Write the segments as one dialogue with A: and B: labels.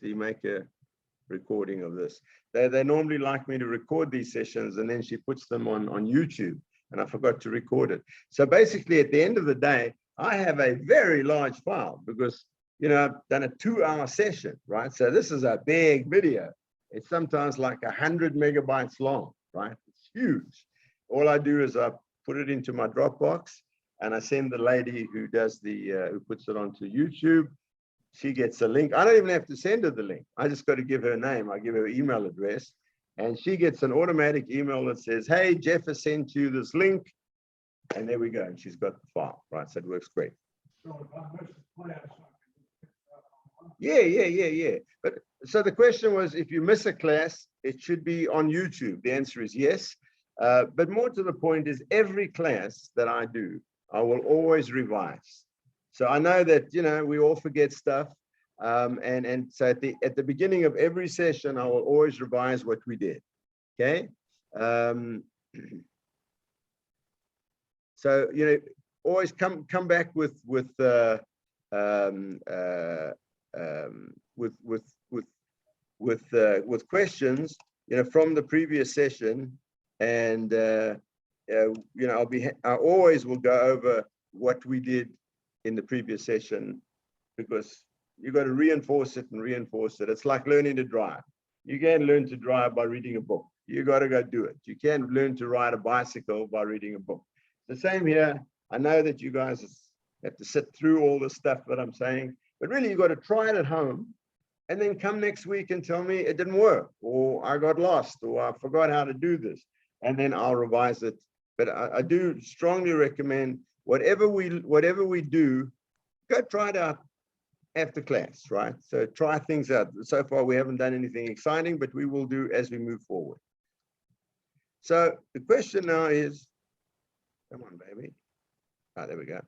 A: actually make a recording of this. They normally like me to record these sessions, and then she puts them on YouTube, and I forgot to record it. So basically, at the end of the day, I have a very large file because, you know, I've done a 2-hour session, right? So this is a big video. It's sometimes like 100 megabytes long, right? It's huge. All I do is I put it into my Dropbox, and I send the lady who does the who puts it onto YouTube. She gets a link. I don't even have to send her the link. I just got to give her a name. I give her an email address, and she gets an automatic email that says, "Hey, Jeff has sent you this link," and there we go. And she's got the file, right? So it works great. Yeah. But so the question was, if you miss a class, it should be on YouTube. The answer is yes. But more to the point is, every class that I do, I will always revise. So I know that, you know, we all forget stuff. And so at the beginning of every session, I will always revise what we did. Okay. So, you know, always come back with questions, you know, from the previous session, and you know, I always will go over what we did in the previous session, because you got to reinforce it and reinforce it. It's like learning to drive. You can't learn to drive by reading a book. You got to go do it. You can't learn to ride a bicycle by reading a book. The same here. I know that you guys have to sit through all the stuff that I'm saying, but really you got to try it at home, and then come next week and tell me it didn't work, or I got lost, or I forgot how to do this, and then I'll revise it. But I do strongly recommend, whatever we do, go try it out after class, right? So try things out. So far, we haven't done anything exciting, but we will do as we move forward. So the question now is, come on, baby. Ah, there we go.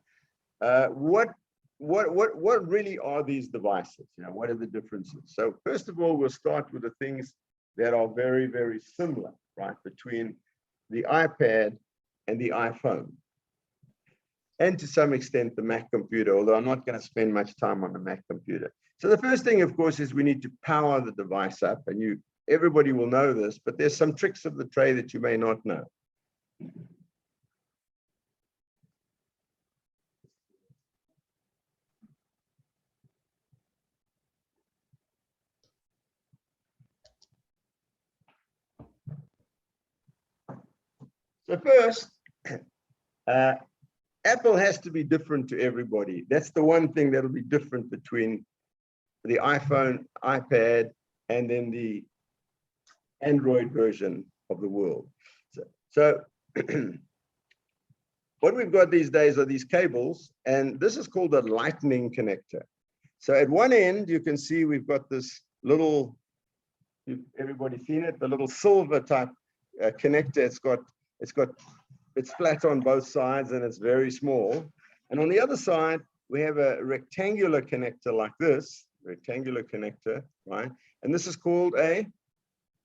A: What really are these devices? You know, what are the differences? So first of all, we'll start with the things that are very, very similar, right, between the iPad and the iPhone, and to some extent the Mac computer, although I'm not going to spend much time on the Mac computer. So the first thing, of course, is we need to power the device up, and everybody will know this, but there's some tricks of the trade that you may not know. So first, Apple has to be different to everybody. That's the one thing that'll be different between the iPhone, iPad, and then the Android version of the world. So what we've got these days are these cables, and this is called a lightning connector. So at one end, you can see we've got this little, everybody seen it, the little silver type connector. It's flat on both sides, and it's very small. And on the other side, we have a rectangular connector like this, rectangular connector, right? And this is called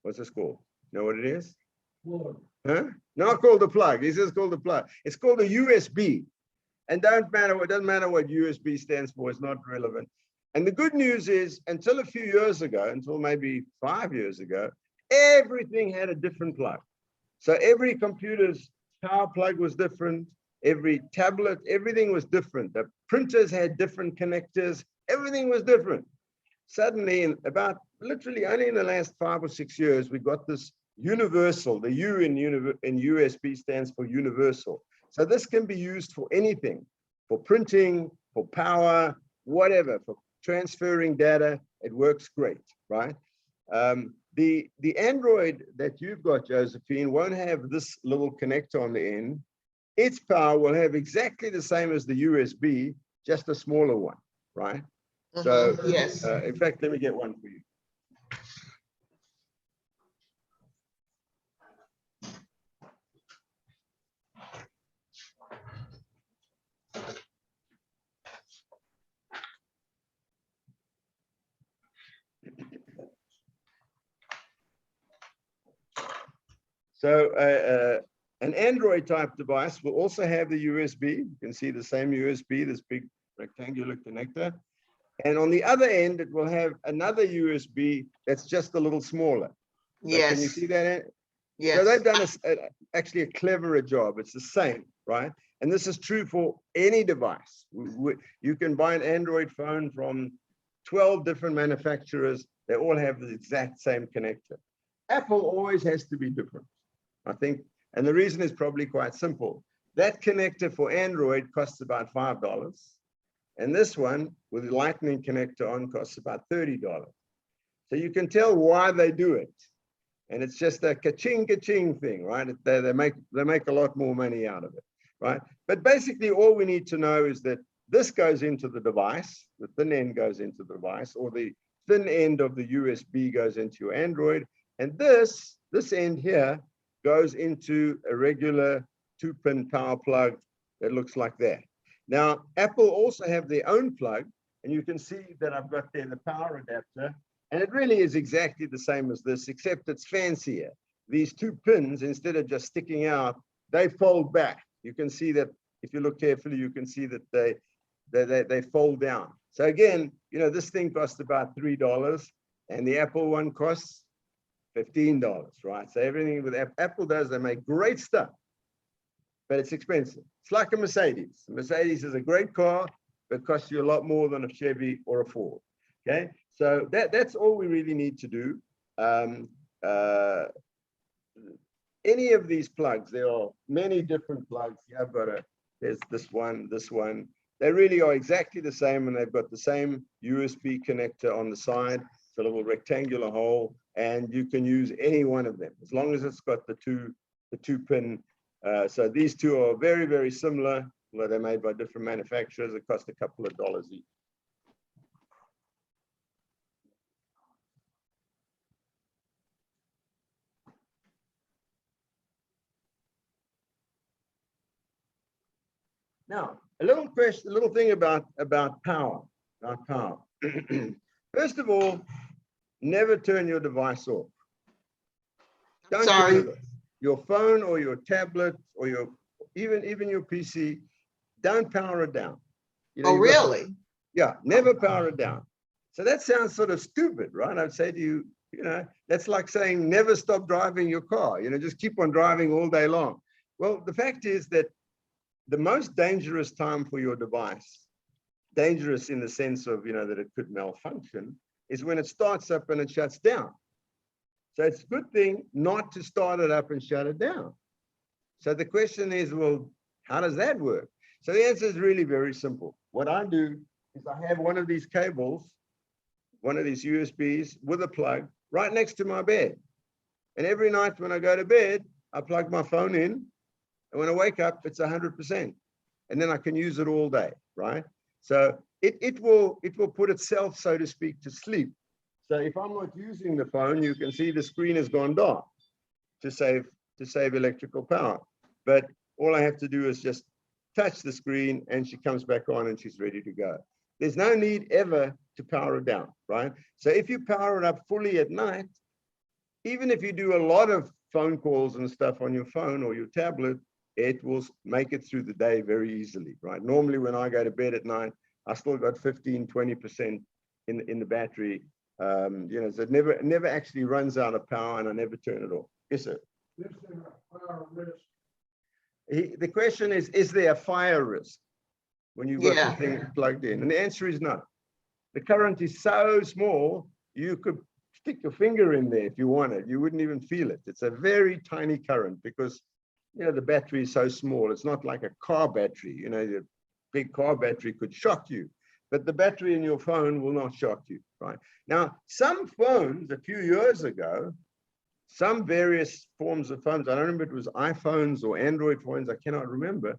A: what's this called? You know what it is? Plug. Huh? Not called a plug. This is called a plug. It's called a USB. And it doesn't matter what USB stands for, it's not relevant. And the good news is, until a few years ago, until maybe 5 years ago, everything had a different plug. So every computer's power plug was different. Every tablet, everything was different. The printers had different connectors. Everything was different. Suddenly, literally only in the last 5 or 6 years, we got this universal. The U in USB stands for universal. So this can be used for anything, for printing, for power, whatever, for transferring data. It works great, right? The Android that you've got, Josephine, won't have this little connector on the end. Its power will have exactly the same as the USB, just a smaller one, right? So,
B: yes.
A: In fact, let me get one for you. So an Android type device will also have the USB. You can see the same USB, this big rectangular connector. And on the other end, it will have another USB that's just a little smaller.
B: Yes.
A: So can you see that?
B: Yes.
A: So they've done actually a cleverer job. It's the same, right? And this is true for any device. You can buy an Android phone from 12 different manufacturers. They all have the exact same connector. Apple always has to be different, I think. And the reason is probably quite simple. That connector for Android costs about $5. And this one with the Lightning connector on costs about $30. So you can tell why they do it. And it's just a ka-ching thing, right? They make a lot more money out of it, right? But basically all we need to know is that this goes into the device, the thin end goes into the device, or the thin end of the USB goes into your Android. And this end here goes into a regular 2-pin power plug that looks like that. Now, Apple also have their own plug, and you can see that I've got there the power adapter. And it really is exactly the same as this, except it's fancier. These 2 pins, instead of just sticking out, they fold back. You can see that if you look carefully, you can see that they fold down. So again, you know, this thing costs about $3, and the Apple one costs $15, right? So everything with Apple does, they make great stuff, but it's expensive. It's like a Mercedes. A Mercedes is a great car, but costs you a lot more than a Chevy or a Ford. Okay. So that's all we really need to do. Any of these plugs, there are many different plugs. Yeah, there's this one. They really are exactly the same, and they've got the same USB connector on the side. It's a little rectangular hole, and you can use any one of them as long as it's got the two pin. So these two are very, very similar. Well, they're made by different manufacturers. It costs a couple of dollars each. Now, a little thing about power. First of all, never turn your device off. Don't
B: Sorry.
A: your phone or your tablet or even your PC, don't power it down. You know,
B: Oh, really?
A: Yeah, never power it down. So that sounds sort of stupid, right? I'd say to you, you know, that's like saying never stop driving your car, you know, just keep on driving all day long. Well, the fact is that the most dangerous time for your device, dangerous in the sense of, you know, that it could malfunction, is when it starts up and it shuts down. So it's a good thing not to start it up and shut it down. So the question is, well, how does that work? So the answer is really very simple. What I do is I have one of these cables, one of these USBs with a plug right next to my bed. And every night when I go to bed, I plug my phone in. And when I wake up, it's 100%. And then I can use it all day, right? So it will put itself, so to speak, to sleep. So if I'm not using the phone, you can see the screen has gone dark to save electrical power. But all I have to do is just touch the screen and she comes back on and she's ready to go. There's no need ever to power it down, right? So if you power it up fully at night, even if you do a lot of phone calls and stuff on your phone or your tablet, it will make it through the day very easily, right? Normally when I go to bed at night, I still got 15–20% in the battery. You know, so it never actually runs out of power, and I never turn it off. Yes, sir.
C: Is there a fire risk?
A: The question is there a fire risk when you've got the thing plugged in? And the answer is no. The current is so small, you could stick your finger in there if you wanted. You wouldn't even feel it. It's a very tiny current because, you know, the battery is so small. It's not like a car battery. You know, the big car battery could shock you, but the battery in your phone will not shock you, right? Now, some phones a few years ago, some various forms of phones, I don't remember if it was iPhones or Android phones, I cannot remember,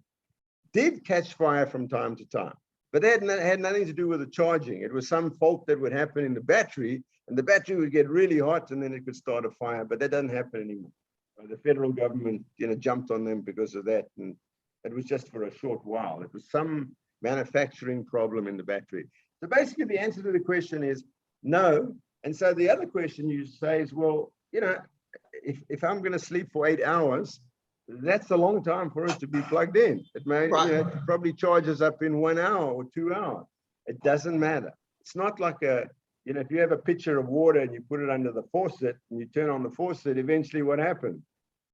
A: did catch fire from time to time. But that had nothing to do with the charging. It was some fault that would happen in the battery, and the battery would get really hot and then it could start a fire, but that doesn't happen anymore. The federal government, you know, jumped on them because of that, and it was just for a short while. It was some manufacturing problem in the battery. So basically the answer to the question is no. And so the other question you say is, well, you know, if I'm going to sleep for 8 hours, that's a long time for it to be plugged in. It may, you know, it probably charges up in 1 hour or 2 hours. It doesn't matter. it's not like a, you know, if you have a pitcher of water and you put it under the faucet and you turn on the faucet, eventually what happens?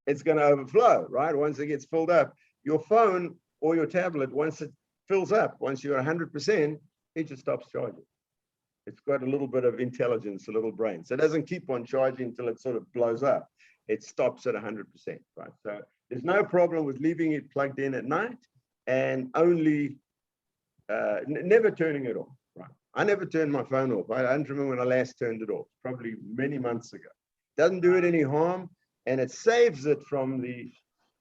A: It's going to overflow, right? Once it gets filled up, your phone or your tablet, once it fills up, once you're 100%, it just stops charging. It's got a little bit of intelligence, a little brain. So it doesn't keep on charging until it sort of blows up. It stops at 100%, right? So there's no problem with leaving it plugged in at night and only never turning it off, right? I never turned my phone off. I don't remember when I last turned it off, probably many months ago. Doesn't do it any harm, and it saves it from the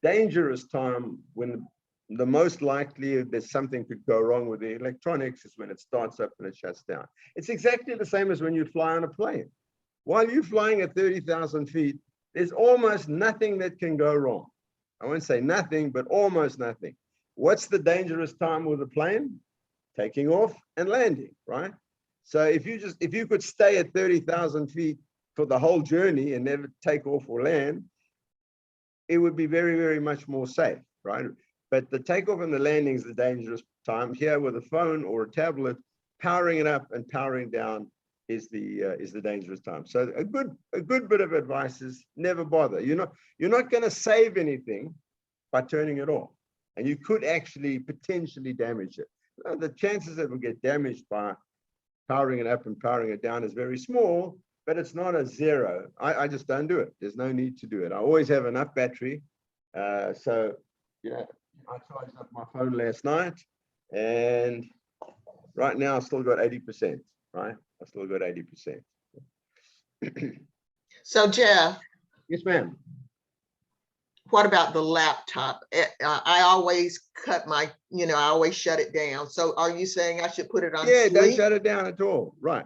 A: dangerous time when the most likely there's something could go wrong with the electronics is when it starts up and it shuts down. It's exactly the same as when you fly on a plane. While you're flying at 30,000 feet, there's almost nothing that can go wrong. I won't say nothing, but almost nothing. What's the dangerous time with a plane? Taking off and landing, right? So if you could stay at 30,000 feet for the whole journey and never take off or land, it would be very, very much more safe, right? But the takeoff and the landing is the dangerous time. Here with a phone or a tablet, powering it up and powering down is the dangerous time. So a good bit of advice is never bother. You're not going to save anything by turning it off, and you could actually potentially damage it. The chances that it will get damaged by powering it up and powering it down is very small, but it's not a zero. I just don't do it. There's no need to do it. I always have enough battery. So, yeah, I charged up my phone last night, and right now I still got 80%, right? I still got 80%.
B: So Jeff,
A: Yes, ma'am.
B: what about the laptop? I always cut my, I always shut it down. So are you saying I should put it on
A: Yeah, don't
B: sleep?
A: shut it down at all. Right.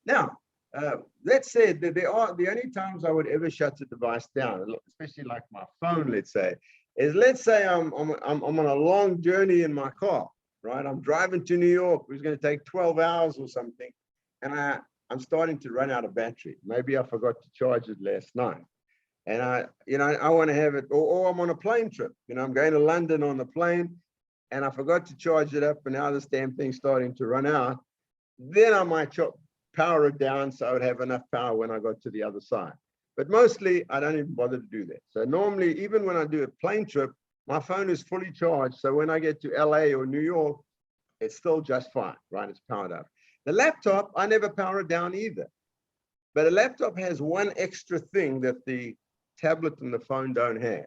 A: Now, that said, there are the only times I would ever shut the device down, especially like my phone, let's say I'm on a long journey in my car, right? I'm driving to New York. It's going to take 12 hours or something, and I'm starting to run out of battery. Maybe I forgot to charge it last night, and I want to have it, or I'm on a plane trip. I'm going to London on the plane, and I forgot to charge it up, and now this damn thing's starting to run out. Then I might power it down so I would have enough power when I got to the other side. But mostly, I don't even bother to do that. So normally, even when I do a plane trip, my phone is fully charged. So when I get to LA or New York, it's still just fine, right? It's powered up. The laptop, I never power it down either. But a laptop has one extra thing that the tablet and the phone don't have,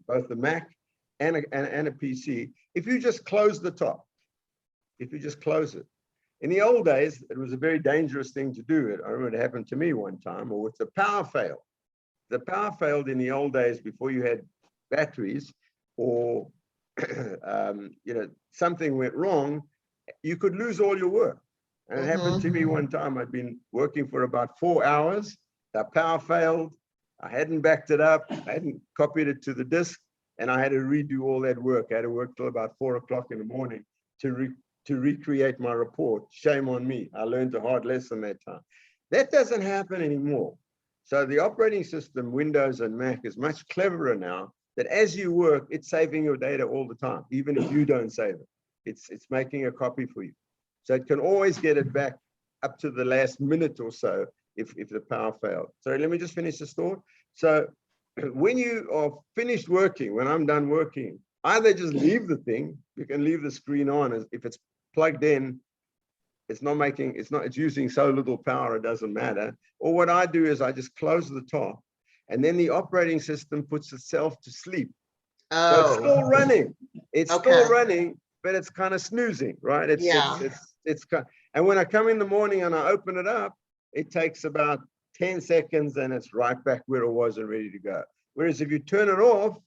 A: both the Mac and a PC. If you just close the top, if you just close it. In the old days, it was a very dangerous thing to do. I remember it happened to me one time, or it's a power fail. The power failed in the old days before you had batteries, or something went wrong, you could lose all your work. And it happened to me one time. I'd been working for about 4 hours. The power failed. I hadn't backed it up. I hadn't copied it to the disk, and I had to redo all that work. I had to work till about 4 o'clock in the morning to recreate my report. Shame on me. I learned a hard lesson that time. That doesn't happen anymore. So the operating system, Windows and Mac, is much cleverer now, that as you work, it's saving your data all the time, even if you don't save it. It's making a copy for you. So it can always get it back up to the last minute or so if the power failed. Sorry, let me just finish this thought. So when you are finished working, when I'm done working, either just leave the thing. You can leave the screen on. If it's plugged in, it's using so little power, it doesn't matter. Or what I do is I just close the top, and then the operating system puts itself to sleep.
B: Oh.
A: So it's still running. It's
B: Okay.
A: still running, but it's kind of snoozing, right? And when I come in the morning and I open it up, it takes about 10 seconds and it's right back where it was and ready to go. Whereas if you turn it off,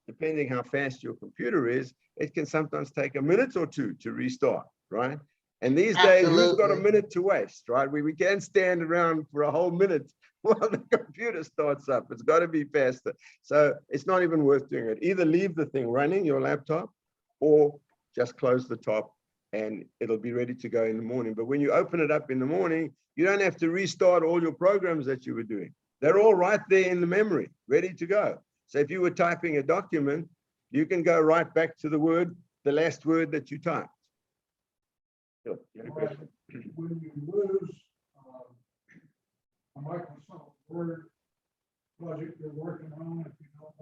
A: depending how fast your computer is, it can sometimes take a minute or two to restart, right? And these days, who's got a minute to waste, right? We can't stand around for a whole minute while the computer starts up. It's got to be faster. So it's not even worth doing it. Either leave the thing running, your laptop, or just close the top and it'll be ready to go in the morning. But when you open it up in the morning, you don't have to restart all your programs that you were doing. They're all right there in the memory, ready to go. So if you were typing a document, you can go right back to the last word that you typed.
C: when you lose a Microsoft Word project you're working on, if you don't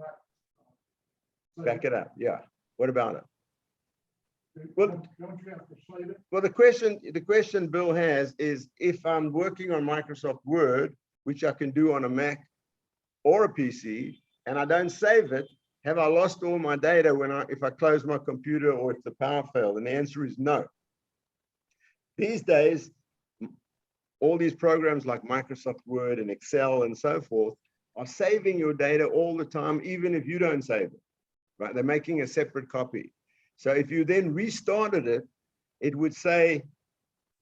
A: Back it up. Yeah. What about it? Well-
C: don't you have to save it?
A: Well, the question Bill has is, if I'm working on Microsoft Word, which I can do on a Mac or a PC, and I don't save it, have I lost all my data if I close my computer or if the power failed? And the answer is no. These days, all these programs like Microsoft Word and Excel and so forth are saving your data all the time, even if you don't save it, right? They're making a separate copy. So if you then restarted it, it would say,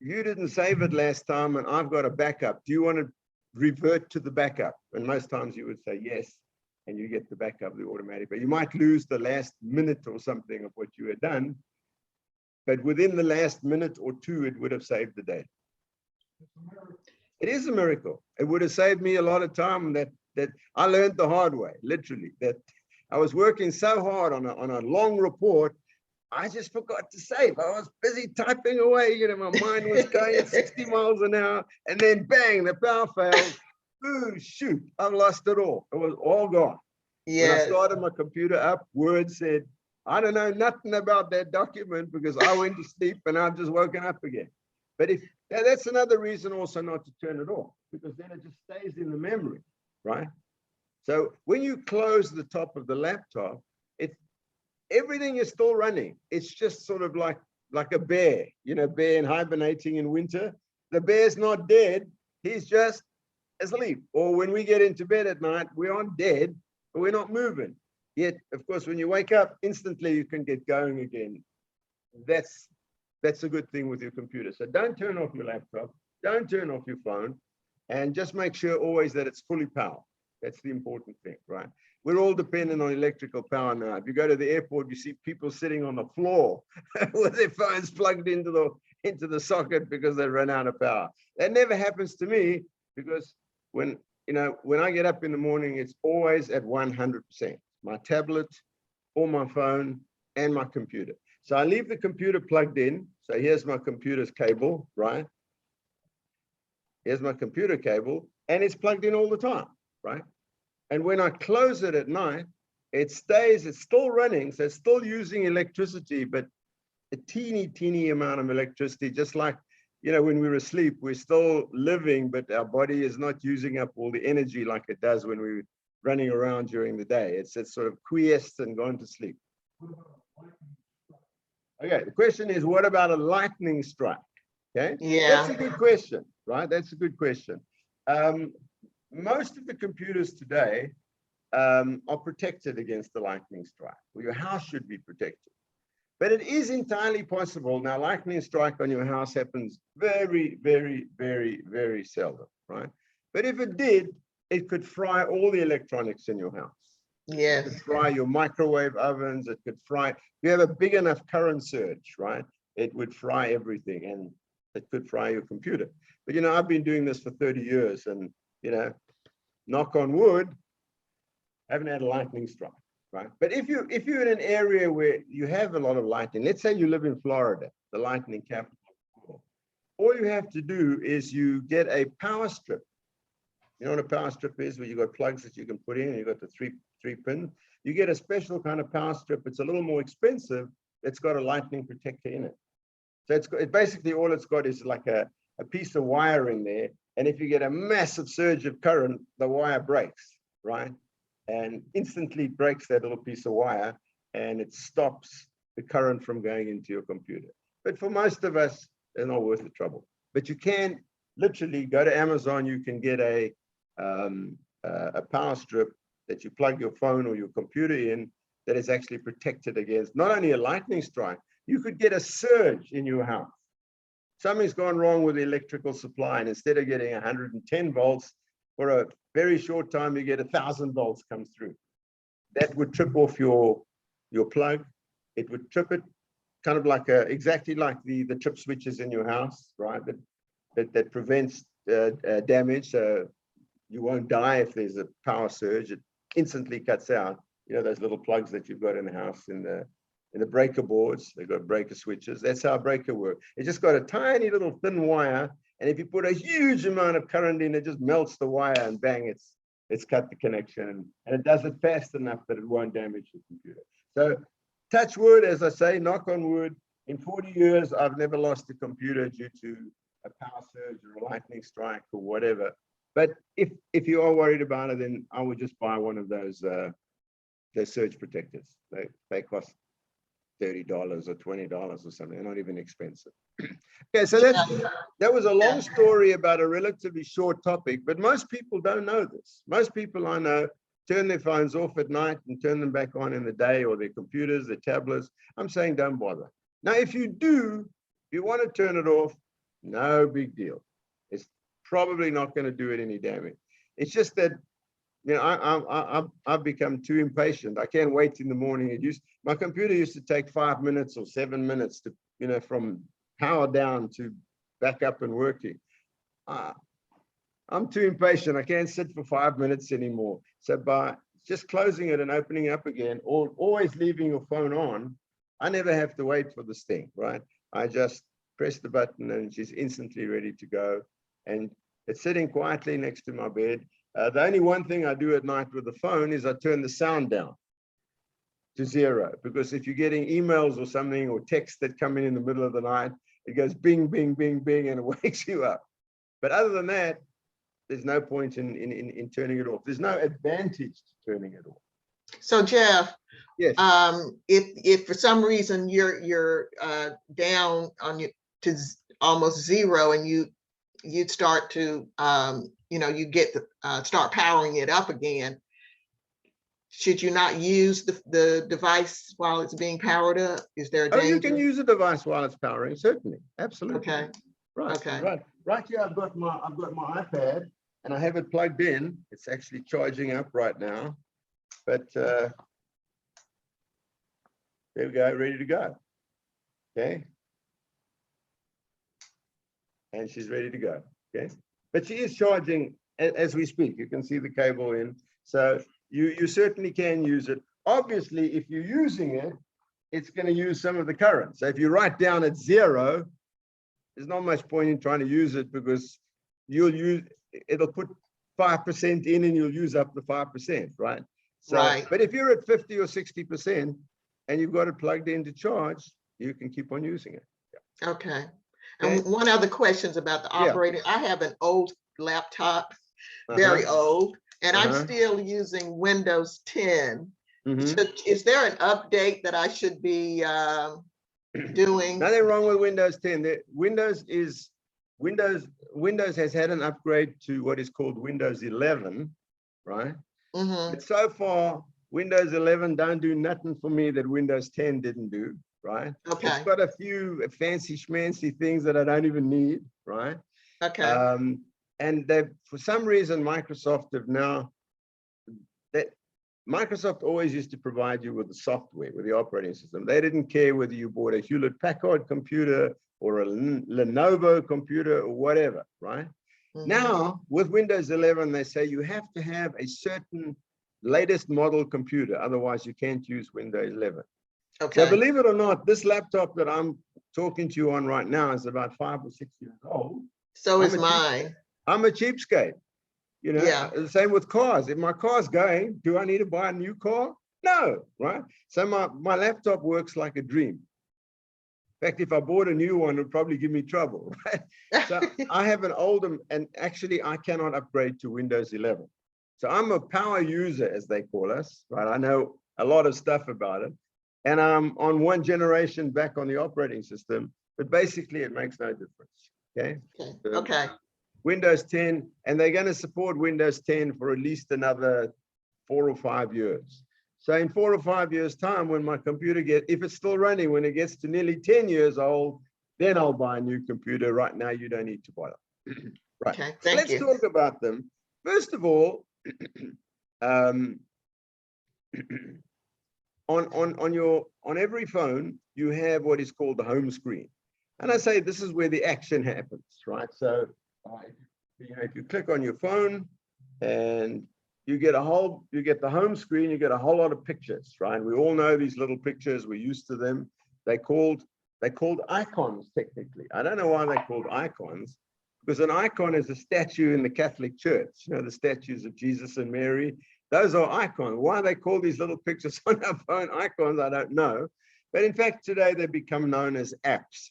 A: you didn't save it last time and I've got a backup. Do you want to revert to the backup? And most times you would say yes, and you get the backup, the automatic, but you might lose the last minute or something of what you had done. But within the last minute or two, it would have saved the data.
C: It's a miracle.
A: It is a miracle. It would have saved me a lot of time that I learned the hard way, literally, that I was working so hard on a long report. I just forgot to save. I was busy typing away, my mind was going at 60 miles an hour, and then bang, the power failed. Ooh, shoot, I've lost it all. It was all gone. When I
B: Yes.
A: started my computer up, Word said, I don't know nothing about that document because I went to sleep and I've just woken up again. But that's another reason also not to turn it off, because then it just stays in the memory, right? So when you close the top of the laptop, everything is still running. It's just sort of like a bear, bear in hibernating in winter. The bear's not dead. He's just asleep. Or when we get into bed at night, we aren't dead, but we're not moving. Yet, of course, when you wake up, instantly you can get going again. That's a good thing with your computer. So don't turn off your laptop. Don't turn off your phone. And just make sure always that it's fully powered. That's the important thing, right? We're all dependent on electrical power now. If you go to the airport, you see people sitting on the floor with their phones plugged into the socket because they run out of power. That never happens to me, because when I get up in the morning, it's always at 100%. My tablet or my phone and my computer. So I leave the computer plugged in. So here's my computer's cable, right? Here's my computer cable, and it's plugged in all the time, right? And when I close it at night, it's still running. So it's still using electricity, but a teeny amount of electricity, just like, when we're asleep, we're still living, but our body is not using up all the energy like it does when we're running around during the day. It's sort of quiesced and gone to sleep. Okay, the question is, what about a lightning strike? Okay,
B: Yeah.
A: that's a good question, right? That's a good question. Most of the computers today are protected against the lightning strike. Well, your house should be protected. But it is entirely possible. Now, lightning strike on your house happens very, very, very, very seldom, right? But if it did, it could fry all the electronics in your house. It
B: Yes.
A: could fry your microwave ovens. It could fry, if you have a big enough current surge, right? It would fry everything, and it could fry your computer. But, I've been doing this for 30 years and, knock on wood, haven't had a lightning strike. Right. But if you're in an area where you have a lot of lightning, let's say you live in Florida, the lightning capital of the world, all you have to do is you get a power strip. You know what a power strip is? Where you got plugs that you can put in, and you got the three pin. You get a special kind of power strip. It's a little more expensive. It's got a lightning protector in it. So it basically, all it's got is like a piece of wire in there. And if you get a massive surge of current, the wire breaks, right? And instantly breaks that little piece of wire, and it stops the current from going into your computer. But for most of us, they're not worth the trouble. But you can literally go to Amazon. You can get a power strip that you plug your phone or your computer in that is actually protected against not only a lightning strike. You could get a surge in your house. Something's gone wrong with the electrical supply, and instead of getting 110 volts, for a very short time, you get 1,000 volts comes through. That would trip off your plug. It would trip it, kind of like exactly like the trip switches in your house, right? That prevents damage. So you won't die if there's a power surge. It instantly cuts out. Those little plugs that you've got in the house, in in the breaker boards. They've got breaker switches. That's how a breaker works. It's just got a tiny little thin wire. And if you put a huge amount of current in, it just melts the wire and bang, it's cut the connection. And it does it fast enough that it won't damage the computer. So touch wood, as I say, knock on wood, in 40 years, I've never lost a computer due to a power surge or a lightning strike or whatever. But if you are worried about it, then I would just buy one of those surge protectors. They cost $30 or $20 or something. They're not even expensive. Okay, so that was a long story about a relatively short topic, but most people don't know this. Most people I know turn their phones off at night and turn them back on in the day, or their computers, their tablets. I'm saying don't bother. Now, if you do, if you want to turn it off, no big deal. It's probably not going to do it any damage. It's just that, you know, I've become too impatient. I can't wait in the morning. My computer used to take 5 minutes or 7 minutes to, you know, from power down to back up and working. I'm too impatient. I can't sit for 5 minutes anymore. So by just closing it and opening up again, or always leaving your phone on, I never have to wait for this thing, right? I just press the button and she's instantly ready to go. And it's sitting quietly next to my bed. The only one thing I do at night with the phone is I turn the sound down to 0, because if you're getting emails or something or texts that come in the middle of the night, it goes bing, bing, bing, bing, and it wakes you up. But other than that, there's no point in turning it off. There's no advantage to turning it off.
B: So Jeff,
A: yes,
B: if for some reason you're down on you to almost 0, and you start to you know, you get to start powering it up again, should you not use the device while it's being powered up? Is there a danger?
A: Oh, you can use a device while it's powering, certainly, absolutely.
B: Okay.
A: Right.
B: Okay.
A: Right here, I've got my iPad and I have it plugged in. It's actually charging up right now, but there we go, ready to go. Okay. And she's ready to go. Okay. But she is charging as we speak. You can see the cable in. So you certainly can use it. Obviously, if you're using it, it's going to use some of the current. So if you write down at 0, there's not much point in trying to use it, because it'll put 5% in and you'll use up the 5%, right? So,
B: right.
A: But if you're at 50 or 60% and you've got it plugged in to charge, you can keep on using it.
B: Yeah. Okay. And one other questions about the operating. I have an old laptop, very old, and I'm still using Windows 10. So is there an update that I should be doing?
A: Nothing wrong with Windows 10. Windows has had an upgrade to what is called Windows 11, right? But so far, Windows 11 don't do nothing for me that Windows 10 didn't do, right?
B: Okay.
A: It's got a few fancy schmancy things that I don't even need, right?
B: Okay.
A: And for some reason, Microsoft have now, Microsoft always used to provide you with the software, with the operating system. They didn't care whether you bought a Hewlett-Packard computer or a Lenovo computer or whatever, right? Now, with Windows 11, they say you have to have a certain latest model computer, otherwise you can't use Windows 11.
B: Okay.
A: So believe it or not, this laptop that I'm talking to you on right now is about 5 or 6 years old.
B: So is mine.
A: I'm a cheapskate. You know, the same with cars. If my car's going, do I need to buy a new car? No, right? So my laptop works like a dream. In fact, if I bought a new one, it would probably give me trouble, right? So I have an older, and actually I cannot upgrade to Windows 11. So I'm a power user, as they call us, right? I know a lot of stuff about it. And I'm on one generation back on the operating system, but basically it makes no difference, okay?
B: Okay.
A: Windows 10, and they're going to support Windows 10 for at least another 4 or 5 years. So in 4 or 5 years' time, when my computer if it's still running, when it gets to nearly 10 years old, then I'll buy a new computer. Right now, you don't need to buy them. Right.
B: Okay,
A: So let's talk about them. First of all, on every phone, you have what is called the home screen. And I say this is where the action happens, right? So if you click on your phone and you get the home screen, you get a whole lot of pictures, right? We all know these little pictures, we're used to them. They're called icons, technically. I don't know why they're called icons, because an icon is a statue in the Catholic Church. You know, the statues of Jesus and Mary, those are icons. Why they call these little pictures on our phone icons, I don't know. But in fact, today they become known as apps.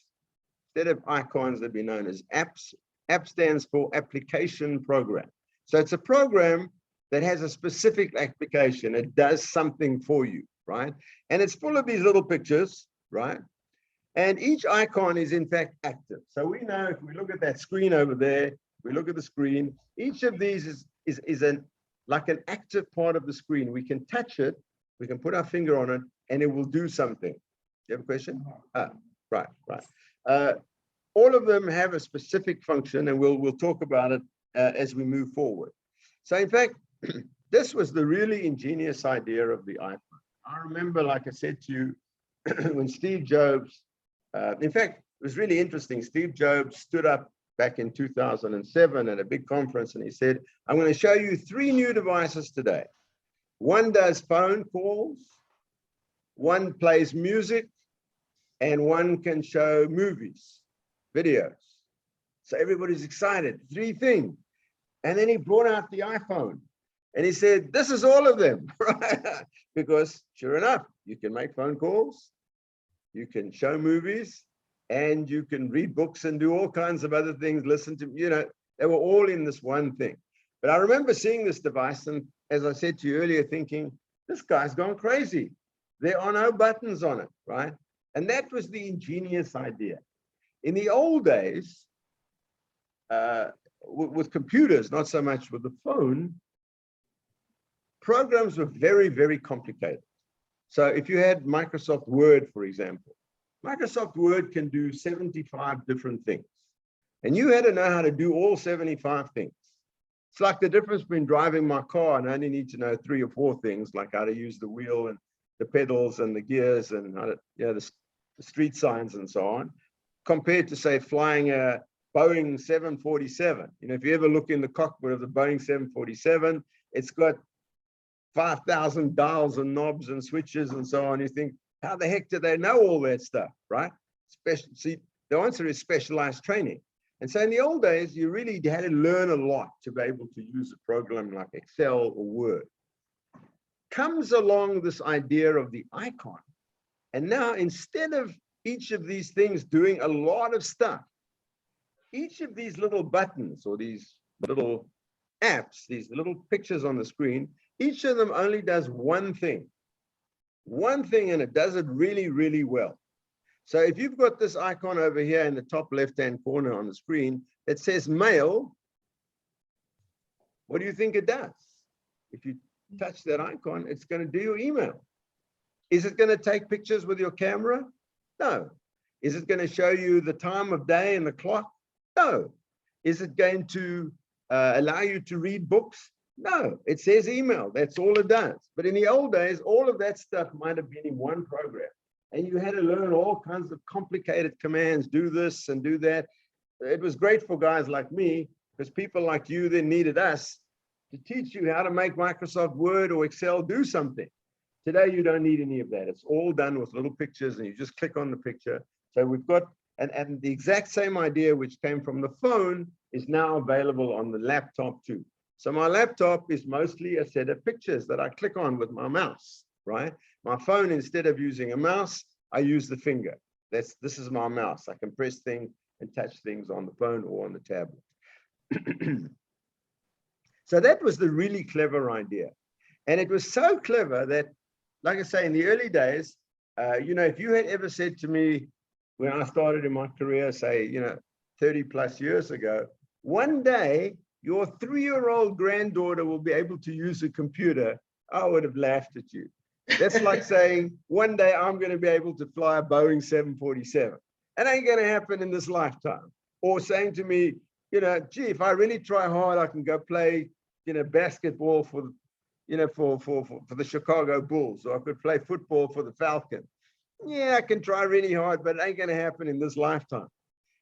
A: Instead of icons, they'd be known as apps. App stands for application program. So it's a program that has a specific application. It does something for you, right? And it's full of these little pictures, right? And each icon is in fact active. So we know if we look at that screen over there, we look at the screen, each of these is like an active part of the screen. We can touch it, we can put our finger on it, and it will do something. Do you have a question? Right. All of them have a specific function, and we'll talk about it as we move forward. So in fact, this was the really ingenious idea of the iPhone. I remember, like I said to you, when Steve Jobs, in fact, it was really interesting. Steve Jobs stood up back in 2007 at a big conference, and he said, I'm going to show you 3 new devices today. One does phone calls, one plays music, and one can show movies, videos. So everybody's excited, 3 things. And then he brought out the iPhone and he said, this is all of them, right? Because sure enough, you can make phone calls, you can show movies, and you can read books and do all kinds of other things, listen to, you know, they were all in this one thing. But I remember seeing this device, and as I said to you earlier, thinking, this guy's gone crazy. There are no buttons on it, right? And that was the ingenious idea. In the old days, with computers, not so much with the phone, programs were very, very complicated. So if you had Microsoft Word, for example, Microsoft Word can do 75 different things. And you had to know how to do all 75 things. It's like the difference between driving my car and I only need to know 3 or 4 things, like how to use the wheel and the pedals and the gears and how to, you know, the street signs and so on, compared to, say, flying a Boeing 747. You know, if you ever look in the cockpit of the Boeing 747, it's got 5,000 dials and knobs and switches and so on. You think, how the heck do they know all that stuff, right? See, the answer is specialized training. And so in the old days, you really had to learn a lot to be able to use a program like Excel or Word. Comes along this idea of the icon. And now instead of each of these things doing a lot of stuff, each of these little buttons or these little apps, these little pictures on the screen, each of them only does one thing, and it does it really, really well. So if you've got this icon over here in the top left-hand corner on the screen that says mail, what do you think it does? If you touch that icon, it's going to do your email. Is it going to take pictures with your camera? No. Is it going to show you the time of day and the clock? No. Is it going to allow you to read books? No. It says email. That's all it does. But in the old days, all of that stuff might have been in one program. And you had to learn all kinds of complicated commands, do this and do that. It was great for guys like me, because people like you then needed us to teach you how to make Microsoft Word or Excel do something. Today, you don't need any of that. It's all done with little pictures, and you just click on the picture. So we've got, and the exact same idea which came from the phone is now available on the laptop too. So my laptop is mostly a set of pictures that I click on with my mouse, right? My phone, instead of using a mouse, I use the finger. This is my mouse. I can press things and touch things on the phone or on the tablet. So that was the really clever idea. And it was so clever that, like I say, in the early days, you know, if you had ever said to me when I started in my career, say, you know, 30 plus years ago, one day your 3-year-old granddaughter will be able to use a computer, I would have laughed at you. That's like saying, one day I'm going to be able to fly a Boeing 747. It ain't going to happen in this lifetime. Or saying to me, you know, gee, if I really try hard, I can go play, you know, basketball for, you know, for the Chicago Bulls, or I could play football for the Falcons. Yeah, I can try really hard, but it ain't going to happen in this lifetime.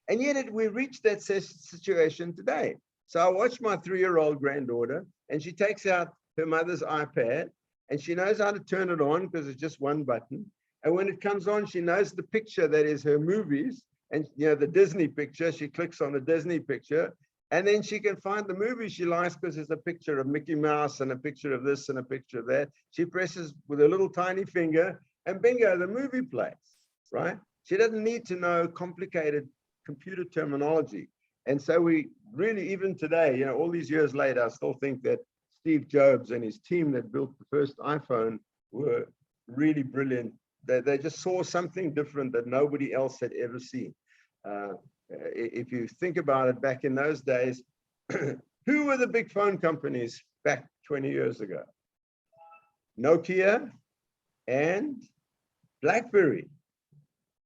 A: And yet we reached that situation today. So I watch my 3-year-old granddaughter, and she takes out her mother's iPad, and she knows how to turn it on because it's just one button. And when it comes on, she knows the picture that is her movies, and the Disney picture. She clicks on the Disney picture, and then she can find the movie she likes because there's a picture of Mickey Mouse and a picture of this and a picture of that. She presses with her little tiny finger, and bingo, the movie plays, right? She doesn't need to know complicated computer terminology. And so we really, even today, all these years later, I still think that Steve Jobs and his team that built the first iPhone were really brilliant. They just saw something different that nobody else had ever seen. If you think about it, back in those days, who were the big phone companies back 20 years ago? Nokia and BlackBerry.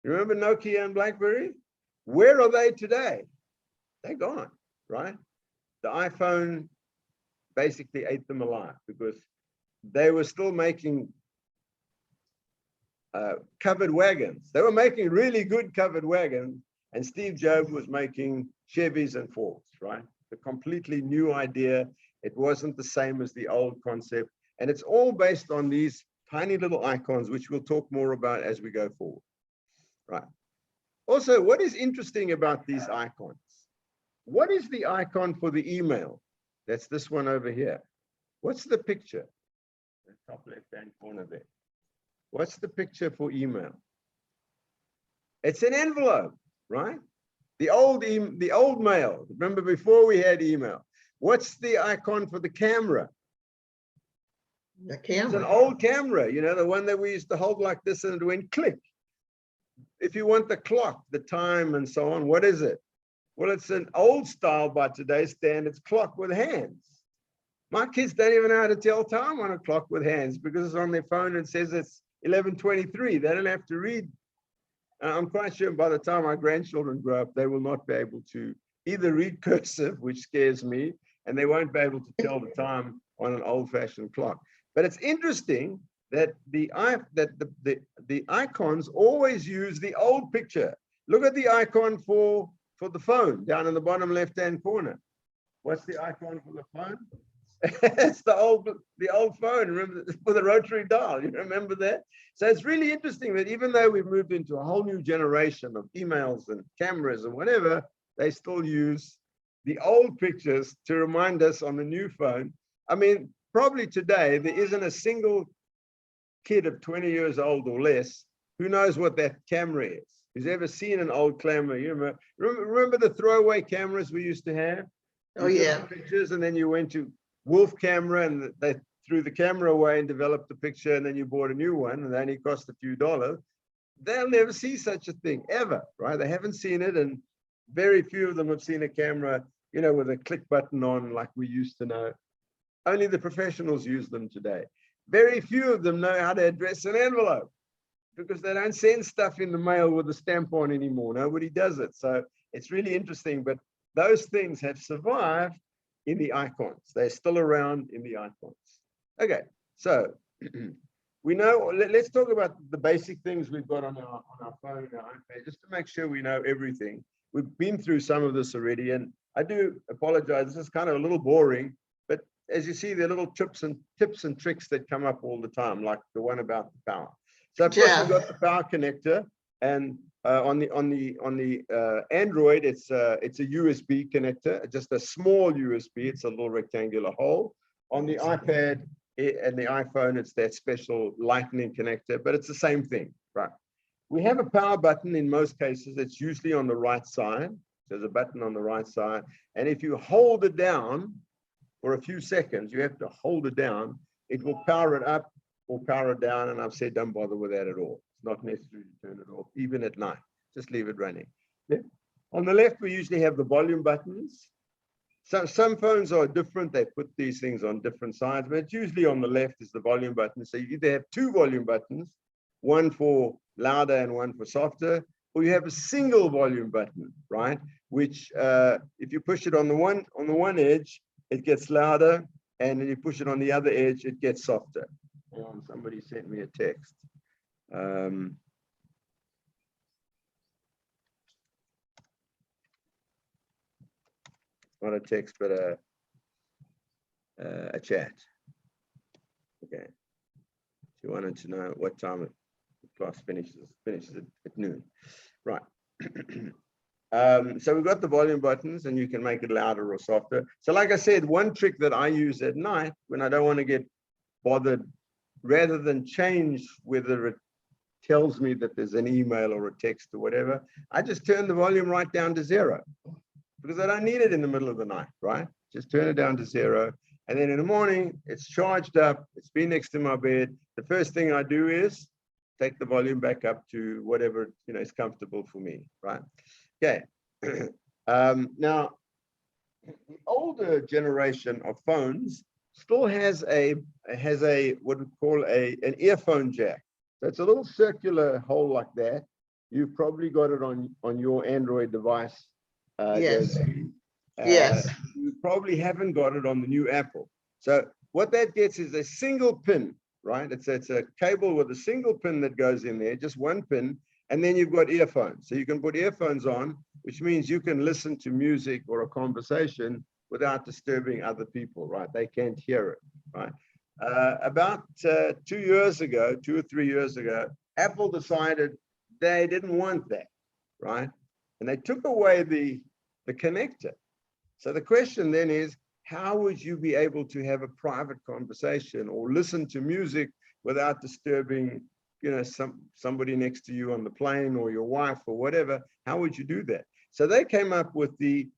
A: You remember Nokia and BlackBerry? Where are they today? They're gone, right? The iPhone basically ate them alive because they were still making covered wagons. They were making really good covered wagons, and Steve Jobs was making Chevys and Fords, right? A completely new idea. It wasn't the same as the old concept, and it's all based on these tiny little icons, which we'll talk more about as we go forward, right? Also, what is interesting about these icons? What is the icon for the email? That's this one over here. What's the picture? The top left-hand corner there. What's the picture for email? It's an envelope, right? The old mail. Remember before we had email. What's the icon for the camera?
B: The camera.
A: It's an old camera, the one that we used to hold like this and it went click. If you want the clock, the time and so on, what is it? Well, it's an old style by today's standards clock with hands. My kids don't even know how to tell time on a clock with hands because it's on their phone and says it's 11:23. They don't have to read. I'm quite sure by the time our grandchildren grow up, they will not be able to either read cursive, which scares me, and they won't be able to tell the time on an old-fashioned clock. But it's interesting that the icons always use the old picture. Look at the icon for the phone down in the bottom left-hand corner. What's the icon for the phone? It's the old phone, remember, for the rotary dial. You remember that? So it's really interesting that even though we've moved into a whole new generation of emails and cameras and whatever, they still use the old pictures to remind us on the new phone. I mean, probably today there isn't a single kid of 20 years old or less who knows what that camera is, who's ever seen an old camera. You remember the throwaway cameras we used to have?
B: Oh yeah.
A: Pictures, and then you went to Wolf camera and they threw the camera away and developed the picture, and then you bought a new one and they only cost a few dollars. They'll never see such a thing ever, right? They haven't seen it, and very few of them have seen a camera, with a click button on like we used to know. Only the professionals use them today. Very few of them know how to address an envelope because they don't send stuff in the mail with a stamp on anymore. Nobody does it. So it's really interesting, but those things have survived in the icons. They're still around in the icons. Okay, so we know, let's talk about the basic things we've got on our phone and our iPad, just to make sure we know everything. We've been through some of this already, and I do apologize. This is kind of a little boring, but as you see, there are little tips and tricks that come up all the time, like the one about the power. So of course, we've got the power connector, and on the Android, it's a USB connector, just a small USB. It's a little rectangular hole. On the iPad and the iPhone, it's that special lightning connector, but it's the same thing, right? We have a power button in most cases. It's usually on the right side. There's a button on the right side, and if you hold it down for a few seconds, you have to hold it down. It will power it up or power it down, and I've said don't bother with that at all. It's not necessary to turn it off, even at night. Just leave it running. Yeah. On the left, we usually have the volume buttons. So some phones are different. They put these things on different sides, but it's usually on the left is the volume button. So you either have two volume buttons, one for louder and one for softer, or you have a single volume button, right? Which if you push it on the one edge, it gets louder, and then you push it on the other edge, it gets softer. Somebody sent me a text. Not a text, but a chat. Okay. She wanted to know what time the class finishes at noon. Right. So we've got the volume buttons, and you can make it louder or softer. So like I said, one trick that I use at night when I don't want to get bothered, rather than change whether it tells me that there's an email or a text or whatever, I just turn the volume right down to 0, because I don't need it in the middle of the night, right? Just turn it down to 0. And then in the morning, it's charged up, it's been next to my bed. The first thing I do is take the volume back up to whatever, is comfortable for me, right? Okay. Now, the older generation of phones still has what we call an earphone jack. So it's a little circular hole like that. You've probably got it on your Android device.
B: Yes.
A: Josie.
B: Yes.
A: You probably haven't got it on the new Apple. So what that gets is a single pin, right? It's a cable with a single pin that goes in there, just one pin, and then you've got earphones. So you can put earphones on, which means you can listen to music or a conversation without disturbing other people, right? They can't hear it, right? About 2 years ago, 2 or 3 years ago, Apple decided they didn't want that, right? And they took away the connector. So the question then is, how would you be able to have a private conversation or listen to music without disturbing, somebody next to you on the plane or your wife or whatever? How would you do that? So they came up with the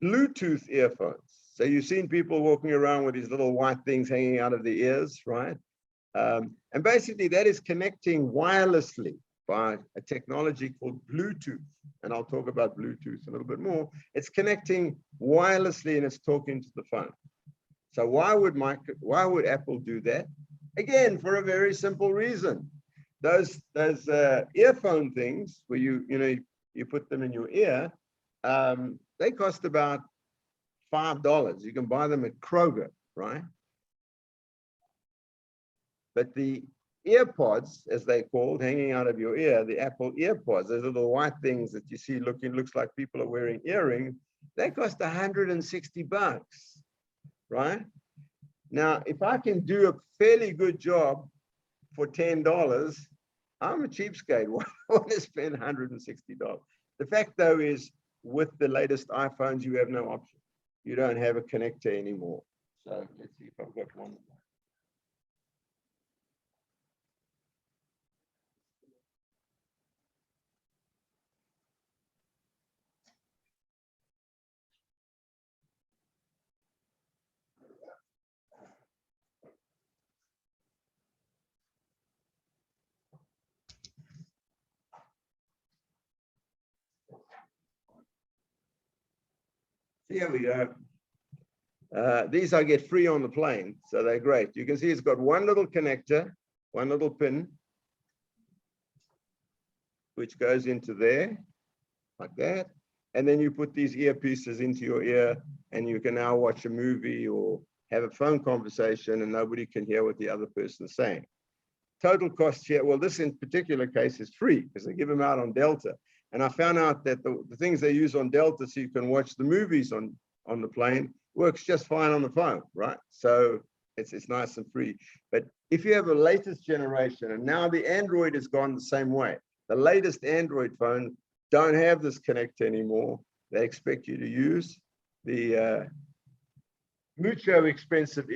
A: Bluetooth earphones. So you've seen people walking around with these little white things hanging out of the ears, right? And basically that is connecting wirelessly by a technology called Bluetooth. And I'll talk about Bluetooth a little bit more. It's connecting wirelessly and it's talking to the phone. So why would Apple do that? Again, for a very simple reason. Those earphone things where you put them in your ear, they cost about $5. You can buy them at Kroger, right? But the Earpods, as they're called, hanging out of your ear, the Apple Earpods, those little white things that you see looks like people are wearing earrings, they cost $160, right? Now, if I can do a fairly good job for $10, I'm a cheapskate. Why want to spend $160? The fact, though, is with the latest iPhones, you have no option. You don't have a connector anymore. So let's see if I've got one. Here we go. These I get free on the plane, so they're great. You can see it's got one little connector, one little pin, which goes into there, like that. And then you put these earpieces into your ear, and you can now watch a movie or have a phone conversation, and nobody can hear what the other person's saying. Total cost here, well, this in particular case is free because they give them out on Delta. And I found out that the things they use on Delta so you can watch the movies on the plane works just fine on the phone, right? So it's nice and free. But if you have a latest generation, and now the Android has gone the same way, the latest Android phones don't have this connector anymore. They expect you to use the mucho expensive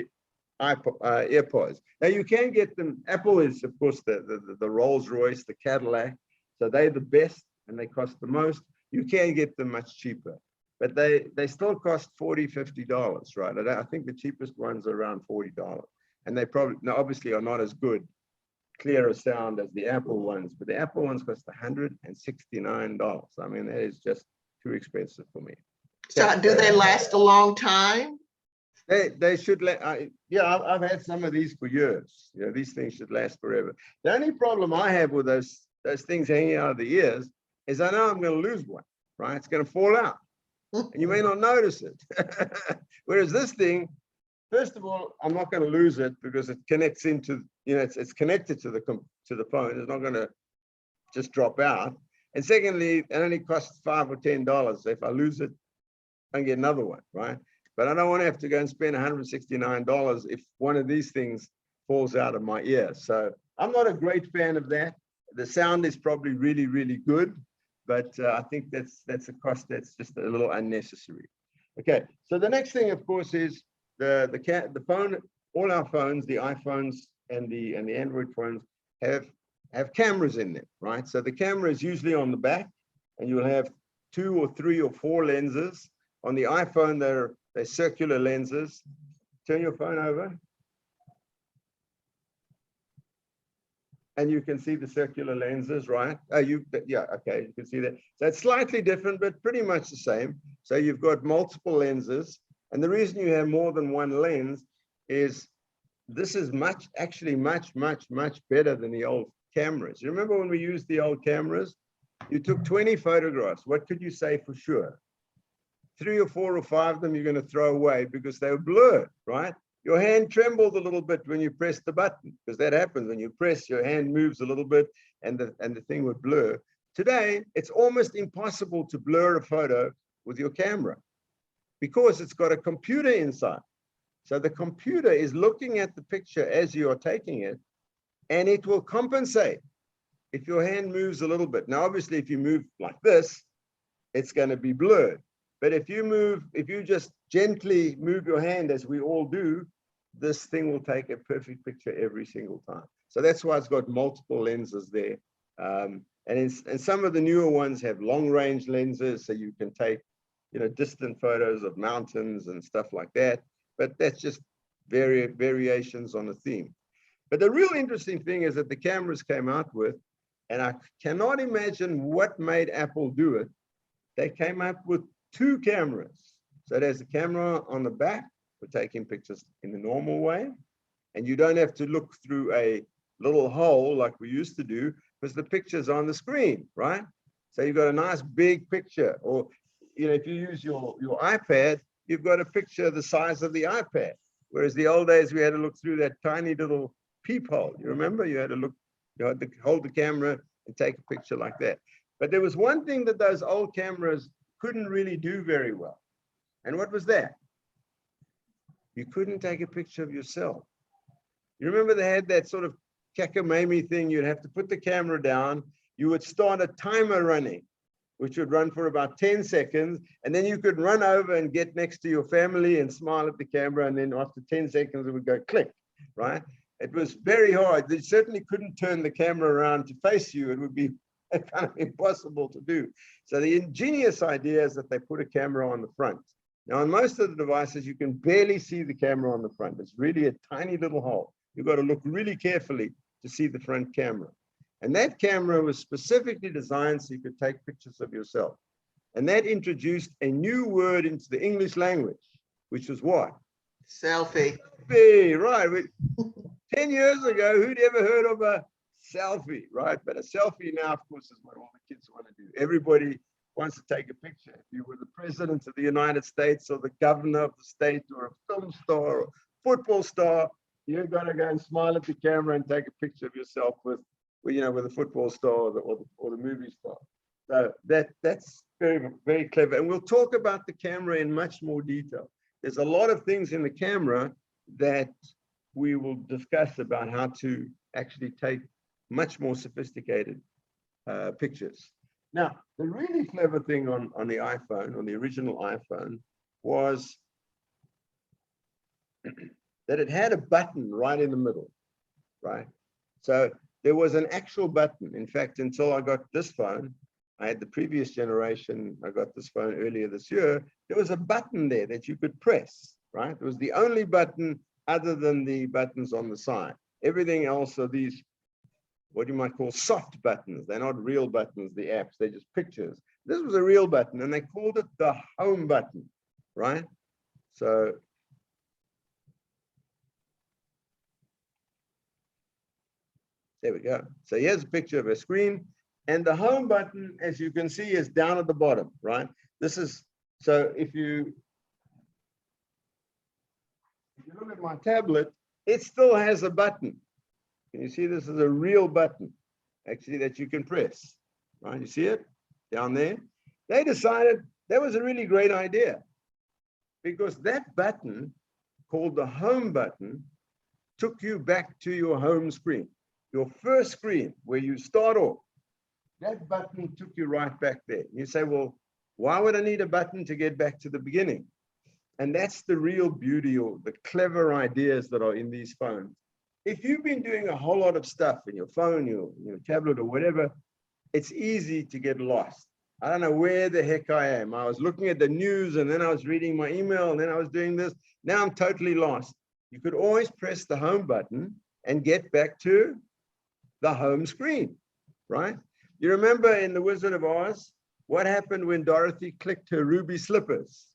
A: Airpods. Now you can get them. Apple is, of course, the Rolls Royce, the Cadillac. So they're the best and they cost the most. You can get them much cheaper, but they still cost $40, $50, right? I think the cheapest ones are around $40, and they probably, now obviously are not as good, clearer sound as the Apple ones, but the Apple ones cost $169. I mean, that is just too expensive for me.
B: So do they last a long time?
A: They should yeah, I've had some of these for years. These things should last forever. The only problem I have with those things hanging out of the ears is I know I'm going to lose one, right? It's going to fall out and you may not notice it. Whereas this thing, first of all, I'm not going to lose it because it connects into, it's connected to the phone. It's not going to just drop out. And secondly, it only costs $5 or $10. So if I lose it, I can get another one, right? But I don't want to have to go and spend $169 if one of these things falls out of my ear. So I'm not a great fan of that. The sound is probably really, really good, but I think that's a cost that's just a little unnecessary. Okay, so the next thing, of course, is the phone. All our phones, the iPhones and the Android phones, have cameras in them, right? So the camera is usually on the back, and you'll have 2 or 3 or 4 lenses. On the iPhone, they're circular lenses. Turn your phone over. And you can see the circular lenses, right? Yeah, okay, you can see that. So it's slightly different, but pretty much the same. So you've got multiple lenses. And the reason you have more than one lens is this is actually much better than the old cameras. You remember when we used the old cameras? You took 20 photographs. What could you say for sure? 3 or 4 or 5 of them you're going to throw away because they were blurred, right? Your hand trembled a little bit when you pressed the button, because that happens when you press, your hand moves a little bit and the thing would blur. Today, it's almost impossible to blur a photo with your camera because it's got a computer inside. So the computer is looking at the picture as you are taking it, and it will compensate if your hand moves a little bit. Now, obviously, if you move like this, it's going to be blurred. But if you just gently move your hand, as we all do, this thing will take a perfect picture every single time. So that's why it's got multiple lenses there. And some of the newer ones have long range lenses, so you can take, distant photos of mountains and stuff like that. But that's just variations on the theme. But the real interesting thing is that the cameras came out with, and I cannot imagine what made Apple do it. They came up with 2 cameras. So there's a camera on the back for taking pictures in the normal way. And you don't have to look through a little hole like we used to do, because the picture's on the screen, right? So you've got a nice big picture. Or, if you use your iPad, you've got a picture the size of the iPad. Whereas the old days, we had to look through that tiny little peephole. You remember? You had to hold the camera and take a picture like that. But there was one thing that those old cameras couldn't really do very well. And what was that? You couldn't take a picture of yourself. You remember they had that sort of cacamamie thing. You'd have to put the camera down. You would start a timer running, which would run for about 10 seconds. And then you could run over and get next to your family and smile at the camera. And then after 10 seconds, it would go click, right? It was very hard. They certainly couldn't turn the camera around to face you. It would be kind of impossible to do. So the ingenious idea is that they put a camera on the front. Now, on most of the devices, you can barely see the camera on the front. It's really a tiny little hole. You've got to look really carefully to see the front camera. And that camera was specifically designed so you could take pictures of yourself. And that introduced a new word into the English language, which was what?
B: Selfie.
A: Selfie, right. 10 years ago, who'd ever heard of a selfie, right? But a selfie now, of course, is what all the kids want to do. Everybody wants to take a picture. If you were the president of the United States or the governor of the state or a film star or football star, you've got to go and smile at the camera and take a picture of yourself with a football star or the movie star. So that's very, very clever. And we'll talk about the camera in much more detail. There's a lot of things in the camera that we will discuss about how to actually take much more sophisticated pictures. Now, the really clever thing on the iPhone, on the original iPhone, was that it had a button right in the middle, right? So there was an actual button. In fact, until I got this phone, I had the previous generation, I got this phone earlier this year, there was a button there that you could press, right? It was the only button other than the buttons on the side. Everything else are these, what you might call soft buttons. They're not real buttons, the apps, they're just pictures. This was a real button and they called it the home button, right? So there we go. So here's a picture of a screen, and the home button, as you can see, is down at the bottom, right? This is, so if you look at my tablet, it still has a button. Can you see this is a real button, actually, that you can press, right? You see it down there? They decided that was a really great idea because that button, called the home button, took you back to your home screen, your first screen where you start off. That button took you right back there. You say, well, why would I need a button to get back to the beginning? And that's the real beauty or the clever ideas that are in these phones. If you've been doing a whole lot of stuff in your phone, your tablet or whatever, it's easy to get lost. I don't know where the heck I am. I was looking at the news and then I was reading my email and then I was doing this. Now I'm totally lost. You could always press the home button and get back to the home screen, right? You remember in The Wizard of Oz, what happened when Dorothy clicked her ruby slippers?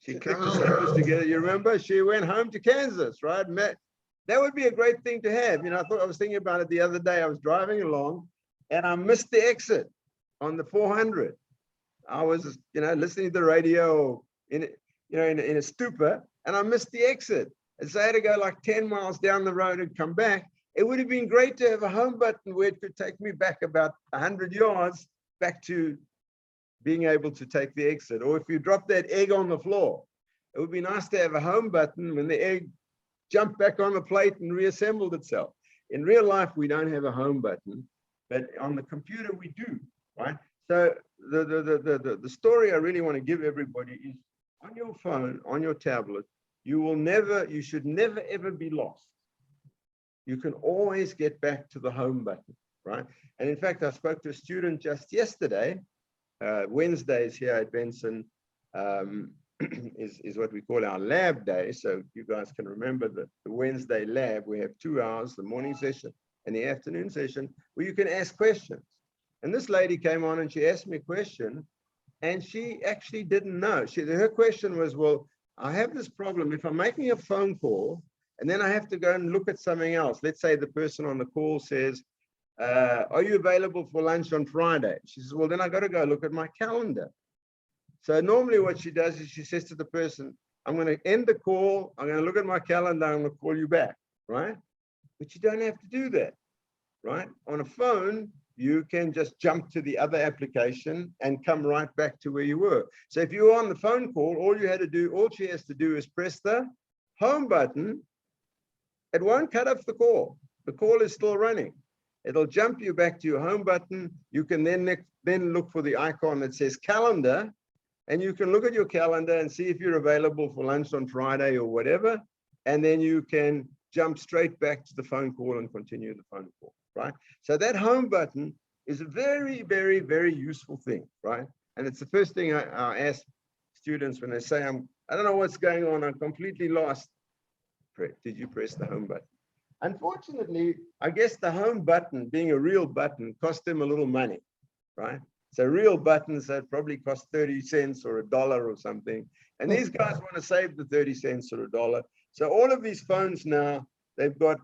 A: She clicked the slippers together. You remember? She went home to Kansas, right? That would be a great thing to have. You know, I was thinking about it the other day. I was driving along and I missed the exit on the 400. I was, listening to the radio in a stupor, and I missed the exit. And so I had to go like 10 miles down the road and come back. It would have been great to have a home button where it could take me back about 100 yards back to being able to take the exit. Or if you drop that egg on the floor, it would be nice to have a home button when the egg jumped back on the plate and reassembled itself. In real life, we don't have a home button, but on the computer we do, right? So the story I really want to give everybody is on your phone, on your tablet, you should never ever be lost. You can always get back to the home button, right? And in fact, I spoke to a student just yesterday. Wednesdays here at Benson is what we call our lab day. So you guys can remember the Wednesday lab. We have 2 hours, the morning session and the afternoon session, where you can ask questions. And this lady came on and she asked me a question and she actually didn't know. Her question was, well, I have this problem. If I'm making a phone call and then I have to go and look at something else, let's say the person on the call says, are you available for lunch on Friday? She says, well, then I got to go look at my calendar. So normally what she does is she says to the person, I'm going to end the call. I'm going to look at my calendar. I'm going to call you back, right? But you don't have to do that, right? On a phone, you can just jump to the other application and come right back to where you were. So if you were on the phone call, all she has to do is press the home button. It won't cut off the call. The call is still running. It'll jump you back to your home button. You can then look for the icon that says calendar, and you can look at your calendar and see if you're available for lunch on Friday or whatever. And then you can jump straight back to the phone call and continue the phone call, right? So that home button is a very, very, very useful thing, right? And it's the first thing I ask students when they say, I don't know what's going on, I'm completely lost. Did you press the home button? Unfortunately, I guess the home button, being a real button, cost them a little money, right? So real buttons that probably cost 30 cents or $1 or something. And these guys want to save the 30 cents or $1. So all of these phones now, they've got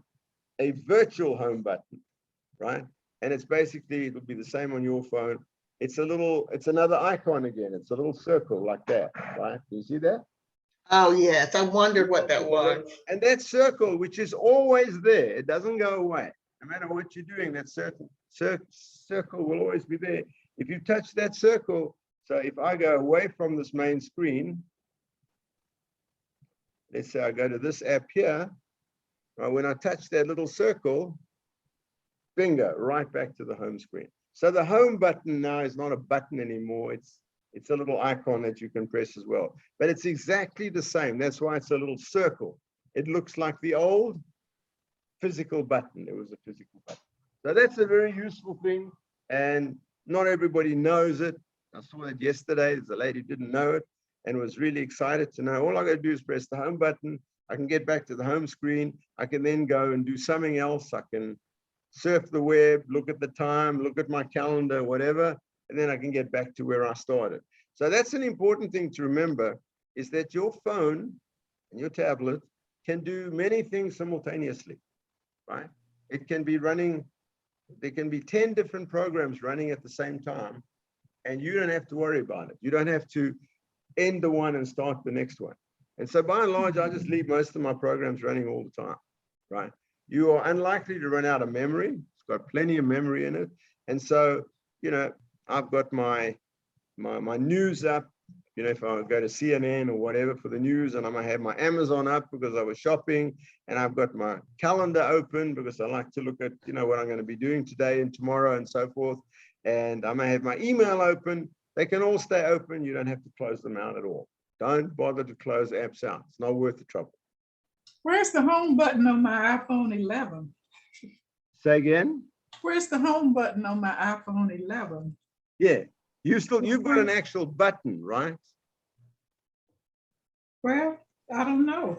A: a virtual home button, right? And it's basically, it'll be the same on your phone. It's another icon again. It's a little circle like that, right? Do you see that?
B: Oh, yes. I wondered what that was.
A: And that circle, which is always there, it doesn't go away. No matter what you're doing, that circle will always be there. If you touch that circle, so if I go away from this main screen, let's say I go to this app here, when I touch that little circle, bingo, right back to the home screen. So the home button now is not a button anymore. It's a little icon that you can press as well, but it's exactly the same. That's why it's a little circle. It looks like the old physical button. It was a physical button. So that's a very useful thing, and not everybody knows it. I saw that yesterday. The lady didn't know it and was really excited to know. All I got to do is press the home button. I can get back to the home screen. I can then go and do something else. I can surf the web, look at the time, look at my calendar, whatever, and then I can get back to where I started. So that's an important thing to remember, is that your phone and your tablet can do many things simultaneously, right? It can be running, there can be 10 different programs running at the same time, and you don't have to worry about it. You don't have to end the one and start the next one. And so by and large, I just leave most of my programs running all the time, right? You are unlikely to run out of memory. It's got plenty of memory in it. And so, I've got my news up, you know, if I go to CNN or whatever for the news, and I might have my Amazon up because I was shopping, and I've got my calendar open because I like to look at, you know, what I'm going to be doing today and tomorrow and so forth. And I may have my email open. They can all stay open. You don't have to close them out at all. Don't bother to close apps out. It's not worth the trouble.
C: Where's the home button on my iPhone 11?
A: Say again?
C: Where's the home button on my iPhone 11?
A: Yeah, you've got an actual button, right?
C: Well, I don't know.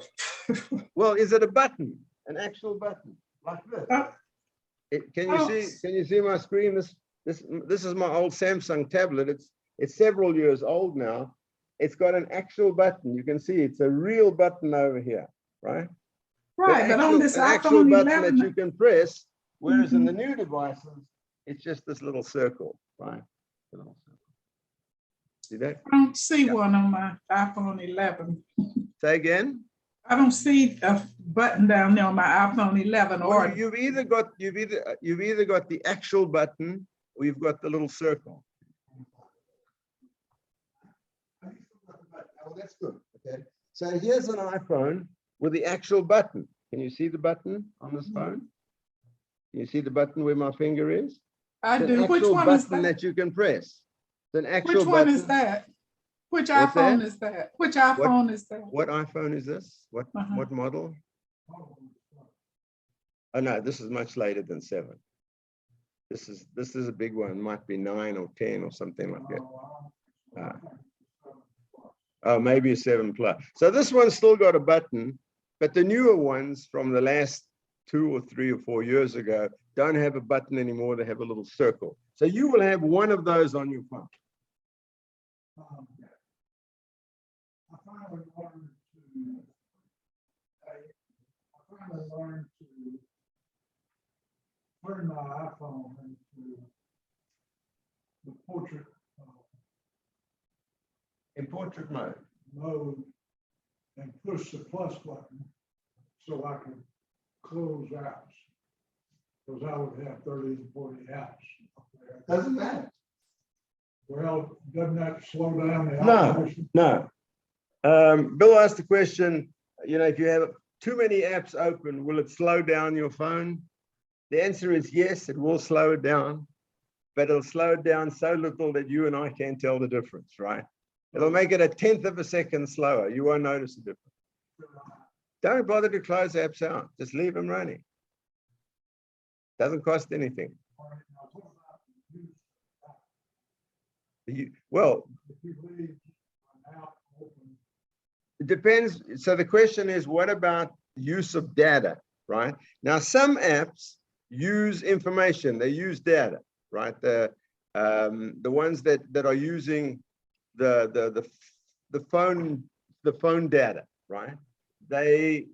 A: Well, is it a button? An actual button like this? Can you see my screen? This is my old Samsung tablet. It's several years old now. It's got an actual button. You can see it's a real button over here, right?
C: Right, but on this
A: an actual
C: iPhone
A: button
C: 11,
A: that you can press, whereas in the new devices, it's just this little circle, right? See that?
C: I don't see one on my iPhone 11.
A: Say again?
C: I don't see a button down there on my iPhone 11.
A: Well,
C: Or
A: you've either got the actual button or you've got the little circle. Oh, that's good. Okay. So here's an iPhone with the actual button. Can you see the button on this phone? Can you see the button where my finger is?
C: I
A: It's
C: do.
A: an
C: Which
A: actual
C: one is
A: button
C: that?
A: that you can press. It's an actual
C: Which one
A: button.
C: is that? Which
A: What's
C: iPhone
A: that?
C: is that? Which iPhone is that?
A: What iPhone is this? What model? Oh no, this is much later than 7. This is a big one. Might be 9 or 10 or something like that. Oh, maybe a 7 Plus. So this one's still got a button, but the newer ones from the last 2 or 3 or 4 years ago don't have a button anymore. They have a little circle. So you will have one of those on your phone.
C: I finally learned to turn my iPhone into the portrait
A: In portrait mode.
C: mode and push the plus button so I can close apps. Because I would have 30 and 40 apps.
A: Doesn't matter.
C: Well, doesn't that slow down the
A: No,
C: operation?
A: no. Bill asked the question, you know, if you have too many apps open, will it slow down your phone? The answer is yes, it will slow it down, but it'll slow it down so little that you and I can't tell the difference, right? It'll make it 1/10 of a second slower. You won't notice the difference. Don't bother to close apps out. Just leave them running. Doesn't cost anything. Well, it depends. So the question is, what about use of data, right? Now, some apps use information. They use data, right? The ones that are using the phone data, right? They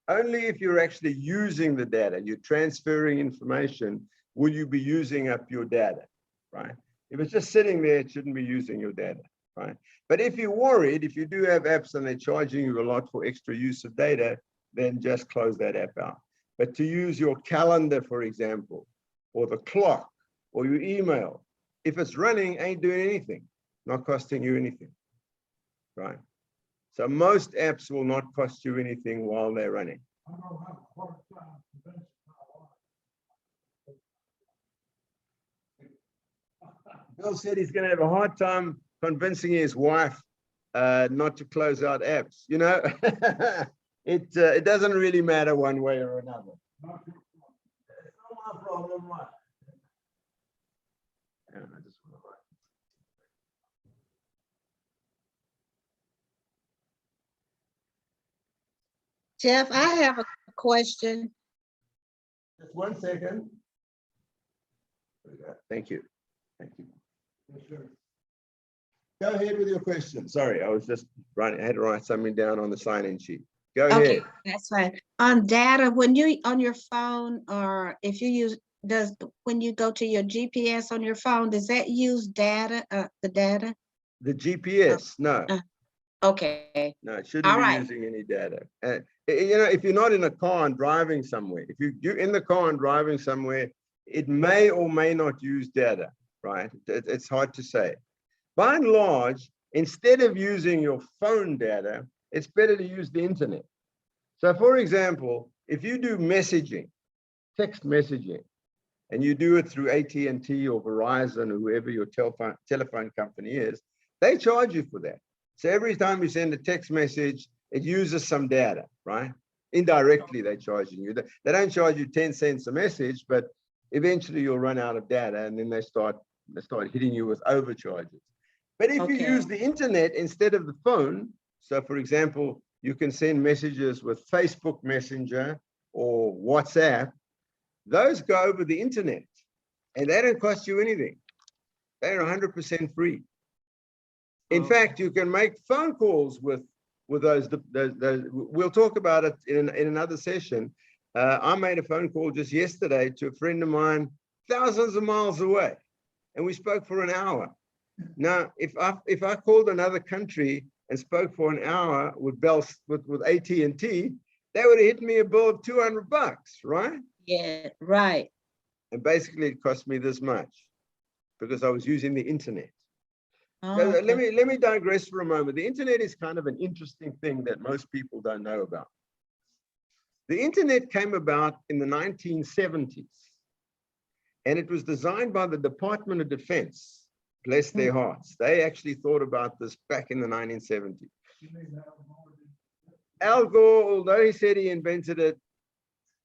A: only if you're actually using the data, you're transferring information, will you be using up your data, right? If it's just sitting there, it shouldn't be using your data, right? But if you're worried, if you do have apps and they're charging you a lot for extra use of data, then just close that app out. But to use your calendar, for example, or the clock, or your email, if it's running, ain't doing anything, not costing you anything, right? So most apps will not cost you anything while they're running. Bill said he's going to have a hard time convincing his wife not to close out apps. You know, it doesn't really matter one way or another. It's not my problem, right? I just want to write.
D: Jeff, I have a question.
A: Just 1 second. Thank you. Thank you. Yes, sir. Go ahead with your question. Sorry, I was just writing. I had to write something down on the sign-in sheet. Go
D: Okay,
A: ahead.
D: that's fine. On data, when you on your phone, or if you use, when you go to your GPS on your phone, does that use data, the data?
A: The GPS, no.
D: Okay.
A: No, it shouldn't
D: All
A: be
D: right.
A: using any data. You know, if you're not in a car and driving somewhere, if you're in the car and driving somewhere, it may or may not use data, right? It's hard to say. by and large, instead of using your phone data, it's better to use the internet. So for example, if you do messaging, text messaging, and you do it through AT&T or Verizon or whoever your telephone company is, they charge you for that. So every time you send a text message, it uses some data, right? Indirectly, they're charging you. They don't charge you 10 cents a message, but eventually you'll run out of data, and then they start hitting you with overcharges. But if you
D: Okay.
A: use the internet instead of the phone, so for example, you can send messages with Facebook Messenger or WhatsApp, those go over the internet and they don't cost you anything. They're 100% free. In fact, you can make phone calls with those. We'll talk about it in another session. I made a phone call just yesterday to a friend of mine, thousands of miles away, and we spoke for an hour. Now, if I called another country and spoke for an hour with AT&T, that would have hit me a bill of $200, right?
D: Yeah, right.
A: And basically, it cost me this much because I was using the internet.
D: Oh,
A: So
D: okay.
A: let me digress for a moment. The internet is kind of an interesting thing that most people don't know about. The internet came about in the 1970s, and it was designed by the Department of Defense. Bless their hearts. They actually thought about this back in the 1970s. Al Gore, although he said he invented it,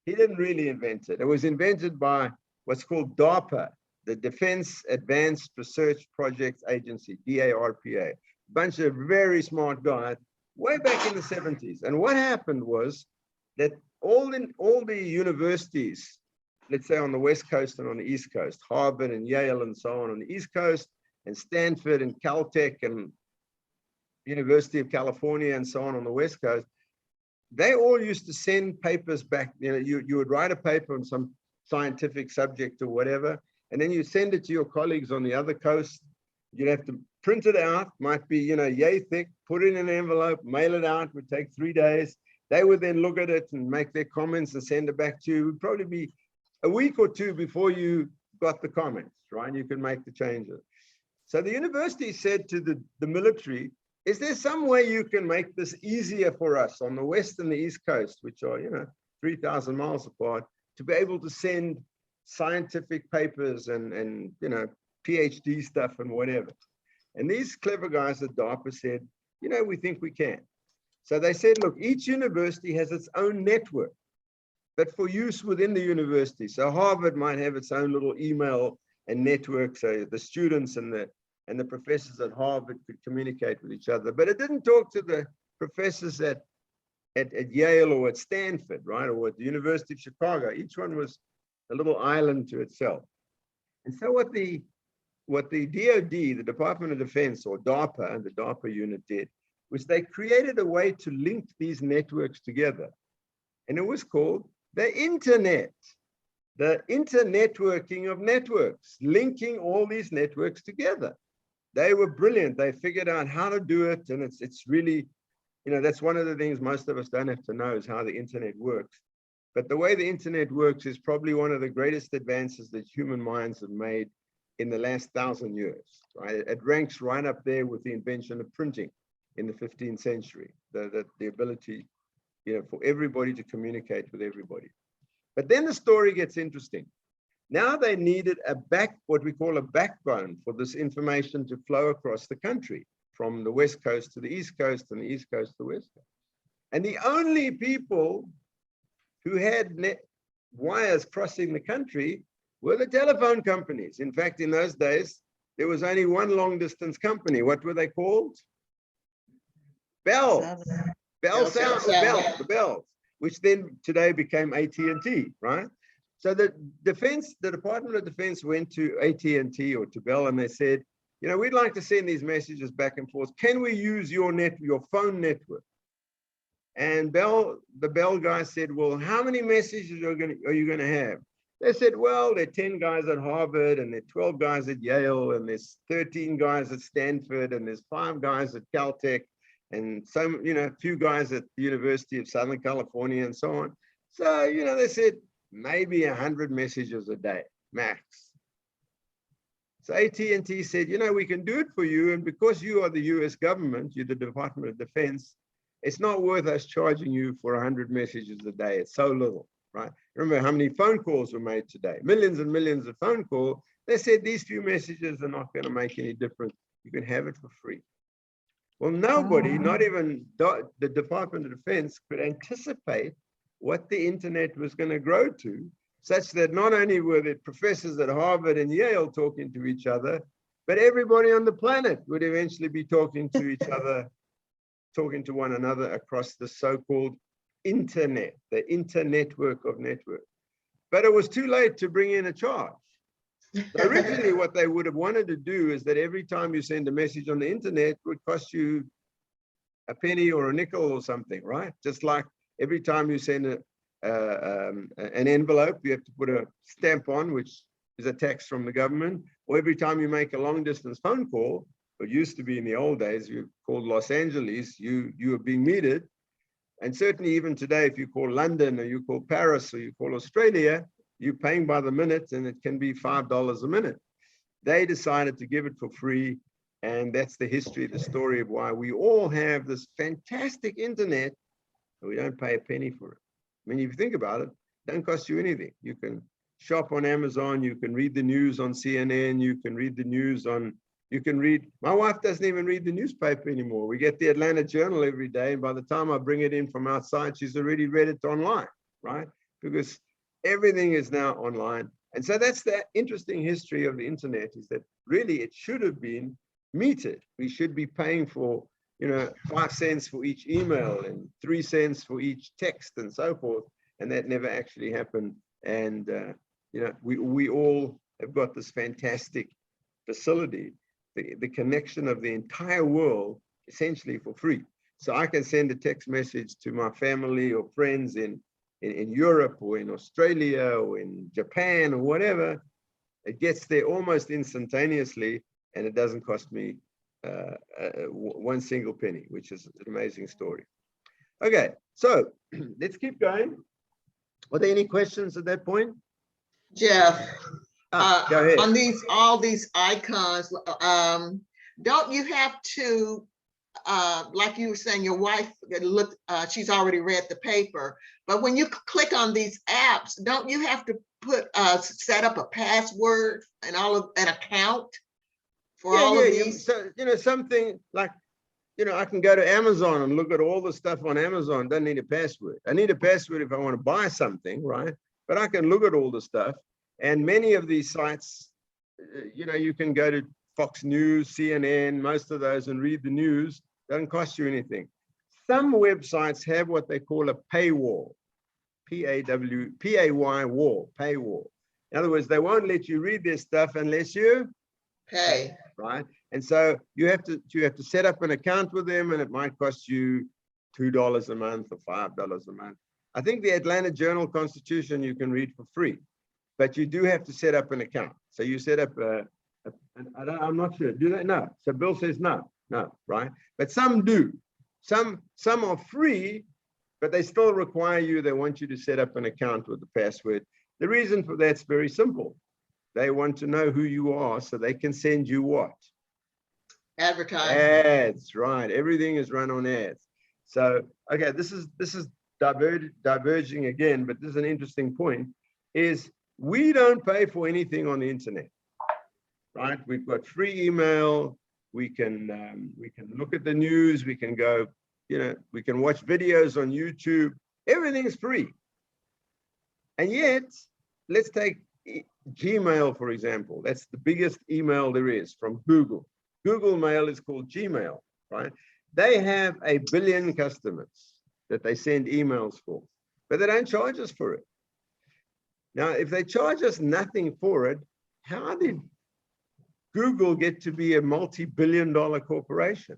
A: he didn't really invent it. It was invented by what's called DARPA, the Defense Advanced Research Projects Agency, DARPA. A bunch of very smart guys way back in the 70s. And what happened was that all the universities, let's say on the West Coast and on the East Coast, Harvard and Yale and so on the East Coast, and Stanford and Caltech and University of California and so on the West Coast, they all used to send papers back. You would write a paper on some scientific subject or whatever, and then you send it to your colleagues on the other coast. You'd have to print it out, might be, yay thick, put it in an envelope, mail it out, would take 3 days. They would then look at it and make their comments and send it back to you. It would probably be a week or two before you got the comments, right? And you can make the changes. So the university said to the military, is there some way you can make this easier for us on the West and the East Coast, which are, 3,000 miles apart, to be able to send scientific papers and PhD stuff and whatever? And these clever guys at DARPA said, we think we can. So they said, look, each university has its own network, but for use within the university. So Harvard might have its own little email and network, so the students and the professors at Harvard could communicate with each other, but it didn't talk to the professors at Yale or at Stanford, right, or at the University of Chicago. Each one was a little island to itself. And so what the DoD, the Department of Defense, or DARPA, and the DARPA unit did, was they created a way to link these networks together. And it was called the internet, the internetworking of networks, linking all these networks together. They were brilliant. They figured out how to do it. And it's really, that's one of the things most of us don't have to know, is how the internet works. But the way the internet works is probably one of the greatest advances that human minds have made in the last 1,000 years, right? It ranks right up there with the invention of printing in the 15th century, the ability, for everybody to communicate with everybody. But then the story gets interesting. Now they needed what we call a backbone for this information to flow across the country, from the West Coast to the East Coast and the East Coast to the West Coast. And the only people who had wires crossing the country were the telephone companies. In fact, in those days, there was only one long distance company. What were they called? Bell. The Bells, which then today became AT&T, right? So the Department of Defense went to AT&T or to Bell, and they said, we'd like to send these messages back and forth. Can we use your phone network? And the Bell guy said, well, how many messages are you going to have? They said, well, there are 10 guys at Harvard, and there are 12 guys at Yale, and there's 13 guys at Stanford, and there's 5 guys at Caltech, and some, a few guys at the University of Southern California and so on. So, they said maybe 100 messages a day, max. So AT&T said, you know, we can do it for you. And because you are the US government, you're the Department of Defense, it's not worth us charging you for 100 messages a day. It's so little, right? Remember how many phone calls were made today? Millions and millions of phone calls. They said these few messages are not going to make any difference. You can have it for free. Well, nobody, not even the Department of Defense, could anticipate what the internet was going to grow to, such that not only were the professors at Harvard and Yale talking to each other, but everybody on the planet would eventually be talking to each other, talking to one another across the so-called internet, the internetwork of networks. But it was too late to bring in a charge. So originally, what they would have wanted to do is that every time you send a message on the internet would cost you a penny or a nickel or something, right? Just like every time you send an envelope, you have to put a stamp on, which is a tax from the government. Or every time you make a long distance phone call, it used to be in the old days, you called Los Angeles, you are being metered. And certainly even today, if you call London or you call Paris or you call Australia, you're paying by the minute, and it can be $5 a minute. They decided to give it for free. And that's the history, the story of why we all have this fantastic internet, and we don't pay a penny for it. I mean, if you think about it, it doesn't cost you anything. You can shop on Amazon, you can read the news on CNN, you can read the news on, my wife doesn't even read the newspaper anymore. We get the Atlanta Journal every day, and by the time I bring it in from outside, she's already read it online, right? Because everything is now online. And so that's the interesting history of the internet, is that really it should have been metered. We should be paying for, 5 cents for each email and 3 cents for each text and so forth. And that never actually happened. And, we all have got this fantastic facility, the connection of the entire world, essentially for free. So I can send a text message to my family or friends in Europe or in Australia or in Japan or whatever. It gets there almost instantaneously, and it doesn't cost me one single penny, which is an amazing story. Okay, so let's keep going. Are there any questions at that point?
B: Jeff,
A: Go ahead.
B: on all these icons, don't you have to, like you were saying, your wife looked, she's already read the paper, but when you click on these apps, don't you have to set up a password and an account for all of these?
A: So, something like, I can go to Amazon and look at all the stuff on Amazon. Doesn't need a password. I need a password if I want to buy something, right? But I can look at all the stuff. And many of these sites, you can go to Fox News, CNN, most of those, and read the news. Doesn't cost you anything. Some websites have what they call a paywall, P-A-Y wall, paywall. In other words, they won't let you read their stuff unless you
B: Pay.
A: Right? And so you have to set up an account with them, and it might cost you $2 a month or $5 a month. I think the Atlanta Journal-Constitution you can read for free, but you do have to set up an account. So you set up I'm not sure. Do they? No. So Bill says no, right? But some do. Some are free, but they still require you. They want you to set up an account with the password. The reason for that's very simple. They want to know who you are, so they can send you what?
B: Advertising.
A: Ads, right? Everything is run on ads. So, okay, this is diverging again, but this is an interesting point. Is we don't pay for anything on the internet, right? We've got free email. We can look at the news. We can go, we can watch videos on YouTube. Everything is free. And yet, let's take Gmail, for example. That's the biggest email there is from Google. Google Mail is called Gmail, right? They have 1 billion customers that they send emails for, but they don't charge us for it. Now, if they charge us nothing for it, how did Google get to be a multi-billion-dollar corporation?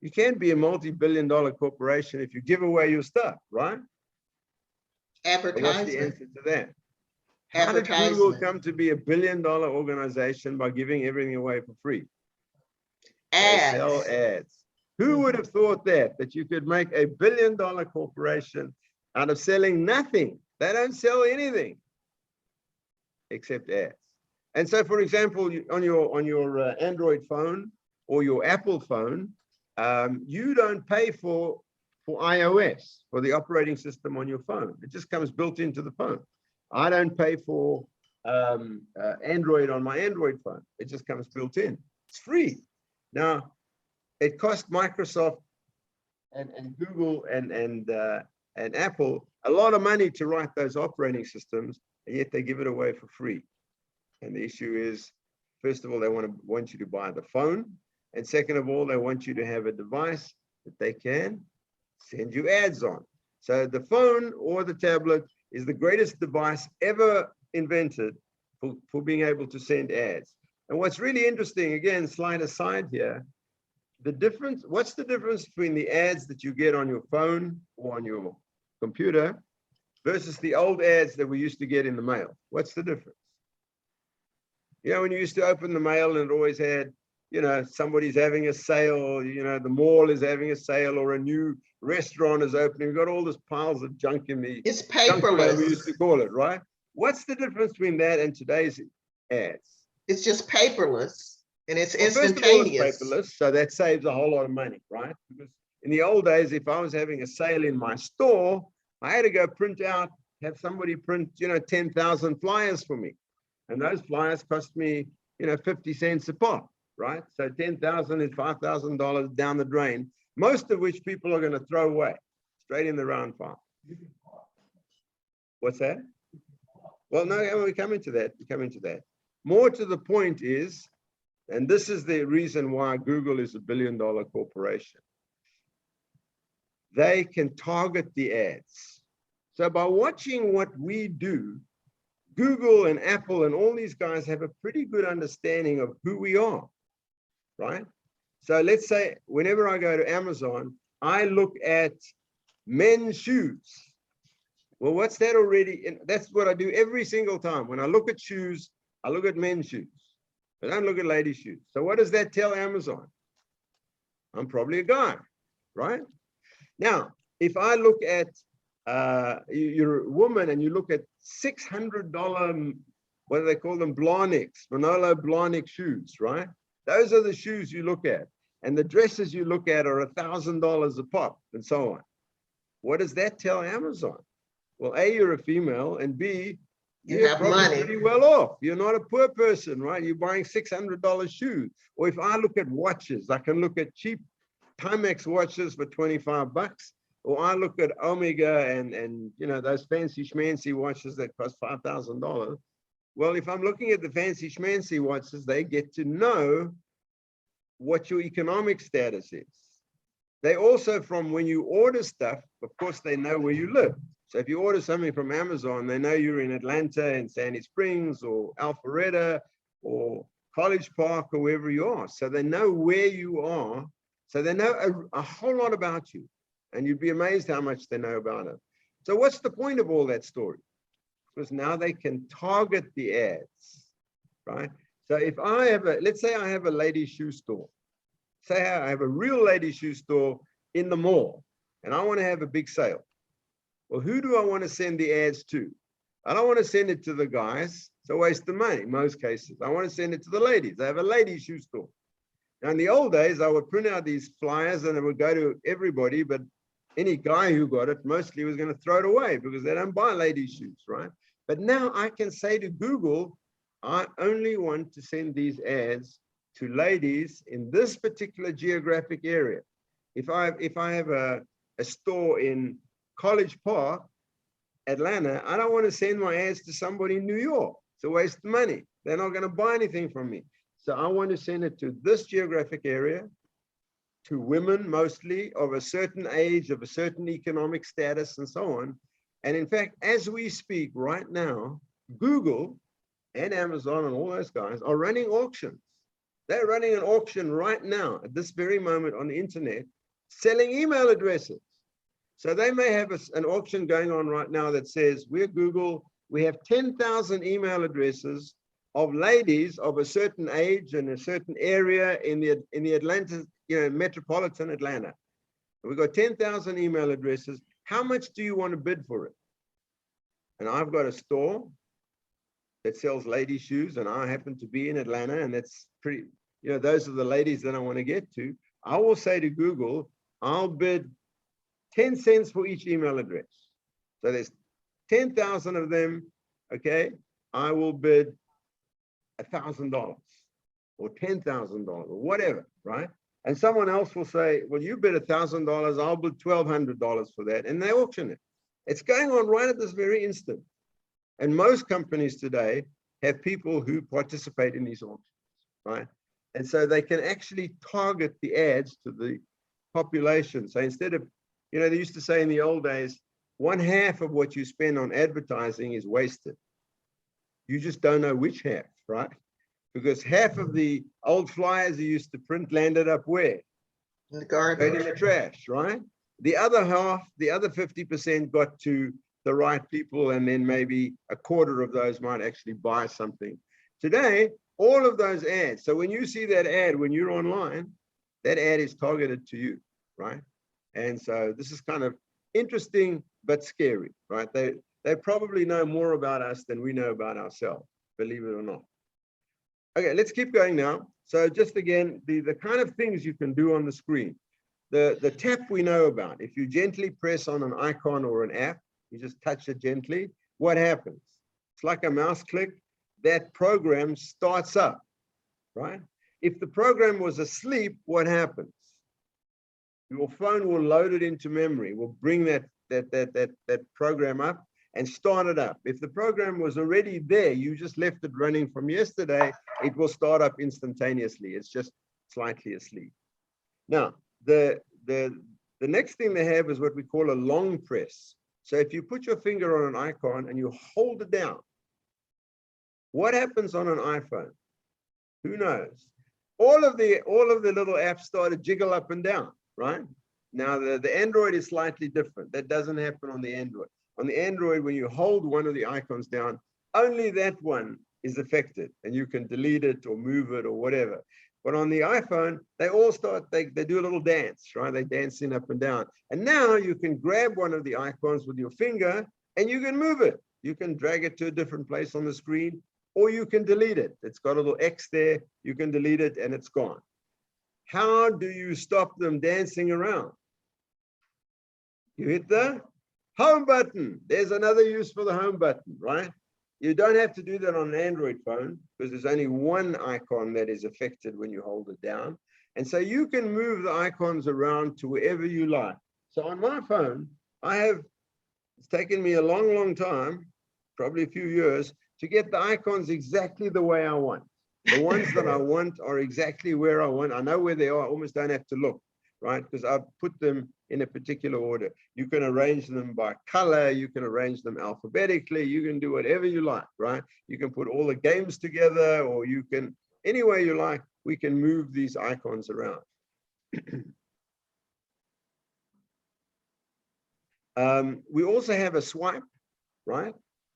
A: You can't be a multi-billion-dollar corporation if you give away your stuff, right?
B: Advertising.
A: What's the answer to that? How did Google come to be a billion-dollar organization by giving everything away for free?
B: Ads.
A: They sell ads. Who would have thought that you could make a billion-dollar corporation out of selling nothing? They don't sell anything except ads. And so, for example, on your Android phone or your Apple phone, you don't pay for iOS, for the operating system on your phone. It just comes built into the phone. I don't pay for Android on my Android phone. It just comes built in. It's free. Now, it cost Microsoft and Google and Apple a lot of money to write those operating systems, and yet they give it away for free. And the issue is, first of all, they want you to buy the phone, and second of all, they want you to have a device that they can send you ads on. So the phone or the tablet is the greatest device ever invented for being able to send ads. And what's really interesting, again, slide aside here, what's the difference between the ads that you get on your phone or on your computer versus the old ads that we used to get in the mail? What's the difference? You know, when you used to open the mail and it always had, you know, somebody's having a sale, you know, the mall is having a sale or a new restaurant is opening. We've got all this piles of junk in the
B: It's
A: junk mail, we used
B: paperless.
A: to call it, right? What's the difference between that and today's ads?
B: It's just paperless and it's
A: Well, first of all, it's
B: instantaneous.
A: paperless, so that saves a whole lot of money, right? Because in the old days, if I was having a sale in my store, I had to go have somebody print, you know, 10,000 flyers for me. And those flyers cost me, you know, 50 cents a pop, right? So 10,000 is $5,000 down the drain, most of which people are going to throw away straight in the round file. What's that? Well, no, we come into that. More to the point is, and this is the reason why Google is $1 billion corporation. They can target the ads. So by watching what we do, Google and Apple and all these guys have a pretty good understanding of who we are, right? So let's say whenever I go to Amazon, I look at men's shoes. Well, what's that already? And that's what I do every single time. When I look at shoes, I look at men's shoes. I don't look at ladies' shoes. So what does that tell Amazon? I'm probably a guy, right? Now, if I look at, you're a woman and you look at $600, what do they call them? Blahniks, Manolo Blahnik shoes, right? Those are the shoes you look at. And the dresses you look at are $1,000 a pop and so on. What does that tell Amazon? Well, A, you're a female, and B,
B: You have
A: probably
B: money.
A: pretty well off. You're not a poor person, right? You're buying $600 shoes. Or if I look at watches, I can look at cheap Timex watches for 25 bucks. Or I look at Omega and you know, those fancy schmancy watches that cost $5,000. Well, if I'm looking at the fancy schmancy watches, they get to know what your economic status is. They also, from when you order stuff, of course, they know where you live. So if you order something from Amazon, they know you're in Atlanta and Sandy Springs or Alpharetta or College Park or wherever you are. So they know where you are. So they know a whole lot about you. And you'd be amazed how much they know about it. So what's the point of all that story? Because now they can target the ads, right? So if I have let's say I have a ladies' shoe store. Say I have a real ladies' shoe store in the mall and I want to have a big sale. Well, who do I want to send the ads to? I don't want to send it to the guys. It's a waste of money in most cases. I want to send it to the ladies. I have a ladies' shoe store. Now, in the old days, I would print out these flyers and it would go to everybody, but any guy who got it mostly was going to throw it away because they don't buy ladies' shoes, right? But now I can say to Google, I only want to send these ads to ladies in this particular geographic area. If I have a store in College Park, Atlanta, I don't want to send my ads to somebody in New York. It's a waste of money. They're not going to buy anything from me. So I want to send it to this geographic area, to women mostly of a certain age, of a certain economic status and so on. And in fact, as we speak right now, Google and Amazon and all those guys are running auctions. They're running an auction right now at this very moment on the internet, selling email addresses. So they may have an auction going on right now that says, we're Google, we have 10,000 email addresses of ladies of a certain age and a certain area in the Atlanta, you know, metropolitan Atlanta. We've got 10,000 email addresses. How much do you want to bid for it? And I've got a store that sells lady shoes, and I happen to be in Atlanta, and that's pretty, those are the ladies that I want to get to. I will say to Google, I'll bid 10 cents for each email address. So there's 10,000 of them. Okay, I will bid $1,000 or $10,000 or whatever, right? And someone else will say, well, you bid $1,000, I'll bid $1,200 for that, and they auction it. It's going on right at this very instant. And most companies today have people who participate in these auctions, right? And so they can actually target the ads to the population. So instead of, they used to say in the old days, 1/2 of what you spend on advertising is wasted. You just don't know which half, right? Because half of the old flyers you used to print landed up where?
B: In the garbage.
A: Right in the trash, right? The other half, the other 50% got to the right people, and then maybe 1/4 of those might actually buy something. Today, all of those ads, so when you see that ad, when you're online, that ad is targeted to you, right? And so this is kind of interesting, but scary, right? They probably know more about us than we know about ourselves, believe it or not. Okay, let's keep going now. So just again, the kind of things you can do on the screen. The tap we know about. If you gently press on an icon or an app, you just touch it gently, what happens? It's like a mouse click, that program starts up, right? If the program was asleep, what happens? Your phone will load it into memory, will bring that program up and start it up. If the program was already there, you just left it running from yesterday, it will start up instantaneously. It's just slightly asleep. Now, the next thing they have is what we call a long press. So if you put your finger on an icon and you hold it down, what happens on an iPhone? Who knows? All of the little apps start to jiggle up and down, right? Now the Android is slightly different. That doesn't happen on the Android. On the Android, when you hold one of the icons down, only that one is affected, and you can delete it or move it or whatever. But on the iPhone, they all start, they do a little dance, right? They dancing up and down. And now you can grab one of the icons with your finger and you can move it. You can drag it to a different place on the screen, or you can delete it. It's got a little X there. You can delete it and it's gone. How do you stop them dancing around? You hit the home button. There's another use for the home button, right? You don't have to do that on an Android phone because there's only one icon that is affected when you hold it down. And so you can move the icons around to wherever you like. So on my phone, it's taken me a long, long time, probably a few years, to get the icons exactly the way I want. The ones that I want are exactly where I want. I know where they are. I almost don't have to look, right? Because I've put them in a particular order. You can arrange them by color. You can arrange them alphabetically. You can do whatever you like, right? You can put all the games together, or you can, any way you like, we can move these icons around. We also have a swipe, right?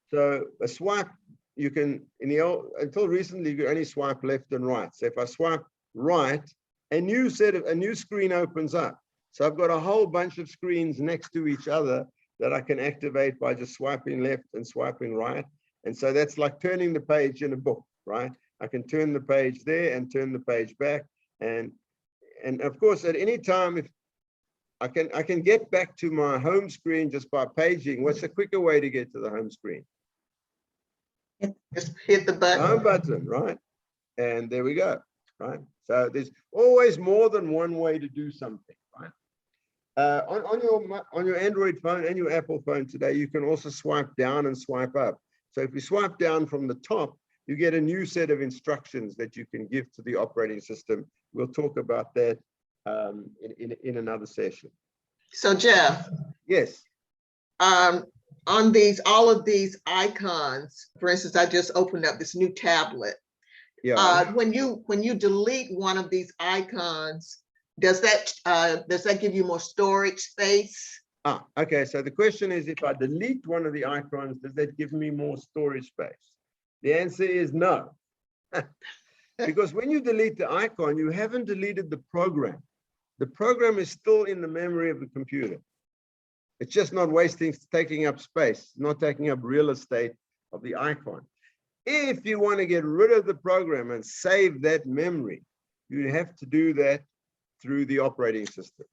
A: So a swipe, you can, until recently, you could only swipe left and right. So if I swipe right, a new screen opens up. So I've got a whole bunch of screens next to each other that I can activate by just swiping left and swiping right. And so that's like turning the page in a book, right? I can turn the page there and turn the page back. And of course, at any time, if I can get back to my home screen just by paging. What's a quicker way to get to the home screen?
B: Just hit the button.
A: Home button, right? And there we go, right? So there's always more than one way to do something, right? On your Android phone and your Apple phone today, you can also swipe down and swipe up. So if you swipe down from the top, you get a new set of instructions that you can give to the operating system. We'll talk about that in another session.
B: So Jeff.
A: Yes.
B: On all of these icons, for instance, I just opened up this new tablet.
A: Yeah.
B: When you delete one of these icons, does that give you more storage space?
A: Okay. So the question is, if I delete one of the icons, does that give me more storage space? The answer is no. Because when you delete the icon, you haven't deleted the program. The program is still in the memory of the computer. It's just not taking up space, not taking up real estate of the icon. If you want to get rid of the program and save that memory, you have to do that through the operating system,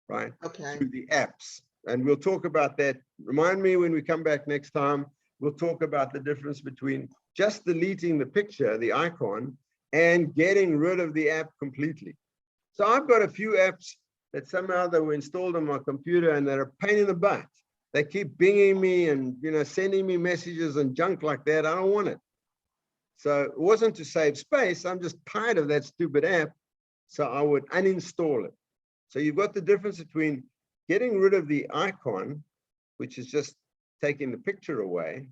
A: right?
B: Okay.
A: Through the apps. And we'll talk about that. Remind me when we come back next time, we'll talk about the difference between just deleting the picture, the icon, and getting rid of the app completely. So I've got a few apps that somehow they were installed on my computer and they're a pain in the butt. They keep binging me and, you know, sending me messages and junk like that. I don't want it. So it wasn't to save space. I'm just tired of that stupid app. So I would uninstall it. So you've got the difference between getting rid of the icon, which is just taking the picture away,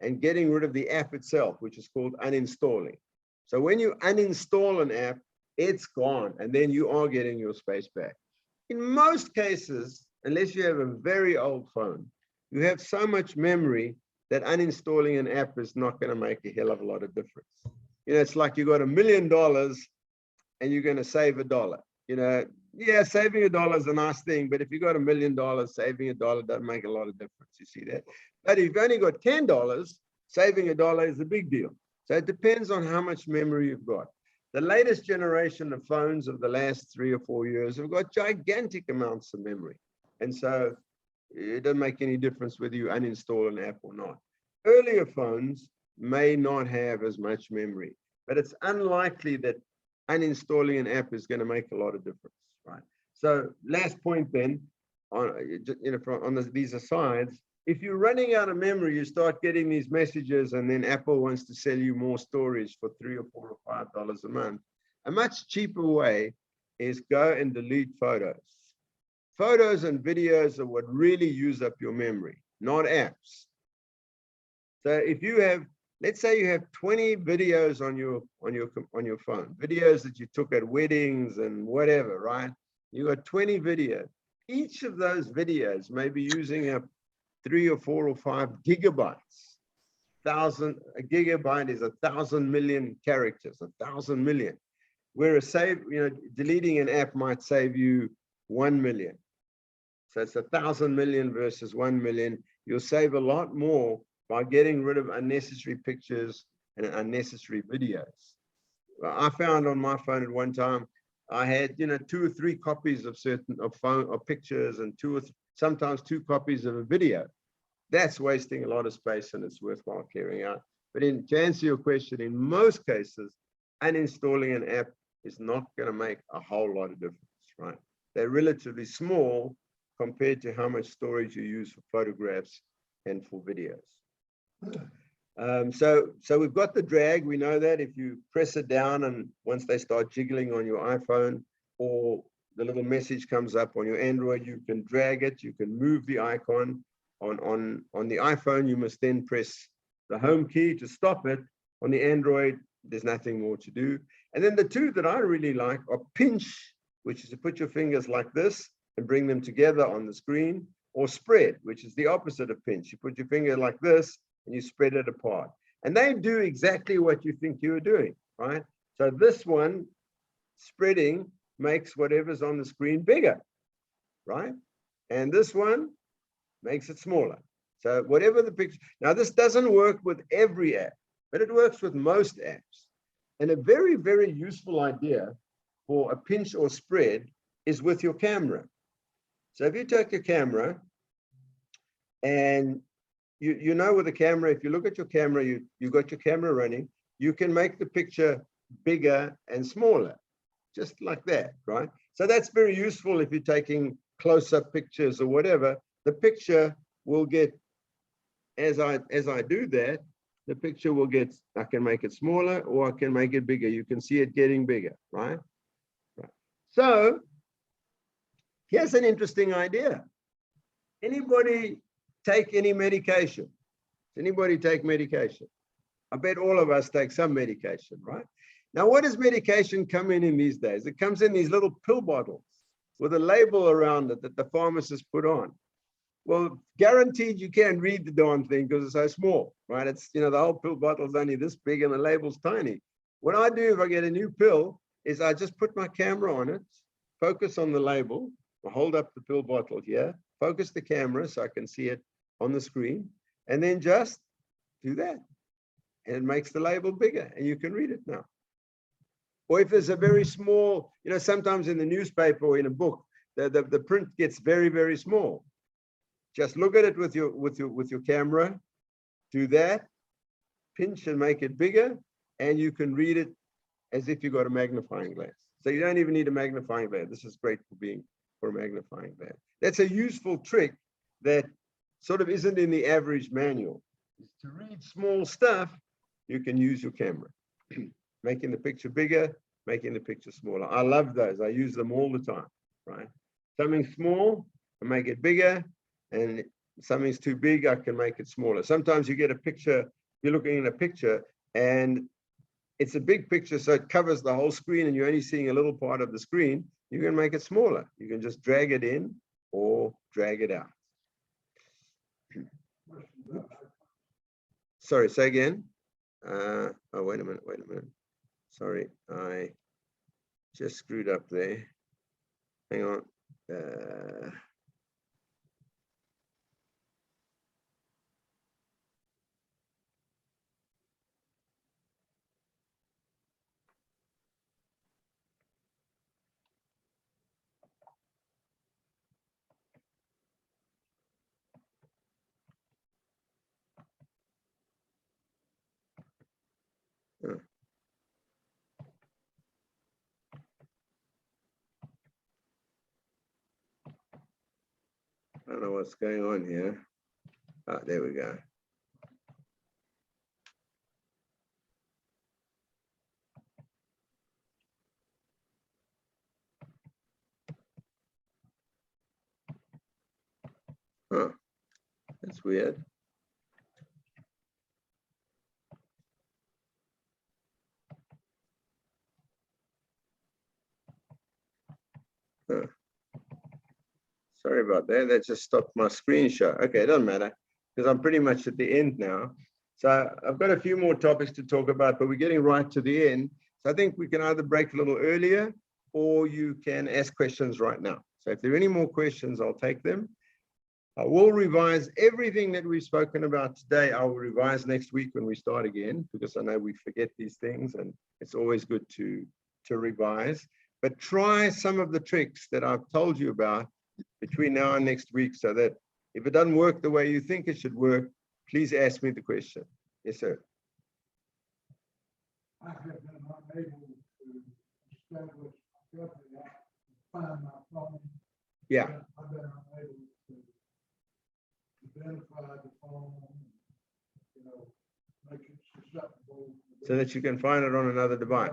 A: and getting rid of the app itself, which is called uninstalling. So when you uninstall an app, it's gone, and then you are getting your space back. In most cases, unless you have a very old phone, you have so much memory that uninstalling an app is not going to make a hell of a lot of difference. You know, it's like you got $1 million and you're going to save $1. You know, yeah, saving $1 is a nice thing, but if you got $1 million, saving $1 doesn't make a lot of difference. You see that? But if you've only got $10, saving $1 is a big deal. So it depends on how much memory you've got. The latest generation of phones of the last 3 or 4 years have got gigantic amounts of memory. And so it doesn't make any difference whether you uninstall an app or not. Earlier phones may not have as much memory, but it's unlikely that uninstalling an app is going to make a lot of difference, right? So last point then, on, you know, on these asides, if you're running out of memory, you start getting these messages and then Apple wants to sell you more storage for $3 or $4 or $5 a month. A much cheaper way is go and delete photos. Photos and videos are what really use up your memory, not apps. So if you have, let's say you have 20 videos on your phone, videos that you took at weddings and whatever, right? You got 20 videos. Each of those videos may be using up 3 or 4 or 5 gigabytes. A gigabyte is 1,000 million characters, 1,000 million. Whereas deleting an app might save you 1 million. So it's 1,000 million versus 1 million. You'll save a lot more by getting rid of unnecessary pictures and unnecessary videos. I found on my phone at one time, I had 2 or 3 copies of pictures and sometimes 2 copies of a video. That's wasting a lot of space and it's worthwhile clearing out. But to answer your question, in most cases, uninstalling an app is not going to make a whole lot of difference, right? They're relatively small compared to how much storage you use for photographs and for videos. So we've got the drag. We know that if you press it down and once they start jiggling on your iPhone or the little message comes up on your Android, you can drag it, you can move the icon. On the iPhone, you must then press the home key to stop it. On the Android, there's nothing more to do. And then the two that I really like are pinch, which is to put your fingers like this and bring them together on the screen, or spread, which is the opposite of pinch. You put your finger like this and you spread it apart. And they do exactly what you think you're doing, right? So this one, spreading, makes whatever's on the screen bigger, right? And this one makes it smaller. So whatever the picture, now this doesn't work with every app, but it works with most apps. And a very, very useful idea for a pinch or spread is with your camera. So if you take your camera and you know with the camera, if you look at your camera, you got your camera running, you can make the picture bigger and smaller, just like that, right? So that's very useful if you're taking close-up pictures or whatever. The picture will get, as I do that, the picture will get, I can make it smaller or I can make it bigger. You can see it getting bigger, right? So here's an interesting idea. Anybody take any medication? Does anybody take medication? I bet all of us take some medication, right? Now, what does medication come in these days? It comes in these little pill bottles with a label around it that the pharmacist put on. Well, guaranteed you can't read the darn thing because it's so small, right? It's, the whole pill bottle is only this big and the label's tiny. What I do if I get a new pill is I just put my camera on it, focus on the label, I hold up the pill bottle here, focus the camera so I can see it on the screen, and then just do that. and it makes the label bigger and you can read it now. Or if there's a very small, sometimes in the newspaper or in a book, the print gets very, very small. Just look at it with your camera, do that, pinch and make it bigger, and you can read it as if you got a magnifying glass. So you don't even need a magnifying glass. This is great for a magnifying glass. That's a useful trick that sort of isn't in the average manual. To read small stuff, you can use your camera. Making the picture bigger, making the picture smaller. I love those. I use them all the time, right? Something small, I make it bigger, and something's too big, I can make it smaller. Sometimes you get a picture, you're looking at a picture, and it's a big picture, so it covers the whole screen, and you're only seeing a little part of the screen. You can make it smaller. You can just drag it in or drag it out. Sorry, say again. Oh, wait a minute. Sorry, I just screwed up there. Hang on. I don't know what's going on here. Ah, there we go. Huh. That's weird. Huh. Sorry about that. That just stopped my screen share. Okay, it doesn't matter because I'm pretty much at the end now. So I've got a few more topics to talk about, but we're getting right to the end. So I think we can either break a little earlier or you can ask questions right now. So if there are any more questions, I'll take them. I will revise everything that we've spoken about today. I will revise next week when we start again, because I know we forget these things and it's always good to revise. But try some of the tricks that I've told you about between now and next week, so that if it doesn't work the way you think it should work, please ask me the question. Yes, sir.
C: I have been unable to establish my company. I find my phone.
A: Yeah.
C: I've been unable to identify the phone, make it susceptible.
A: So that you can find it on another device.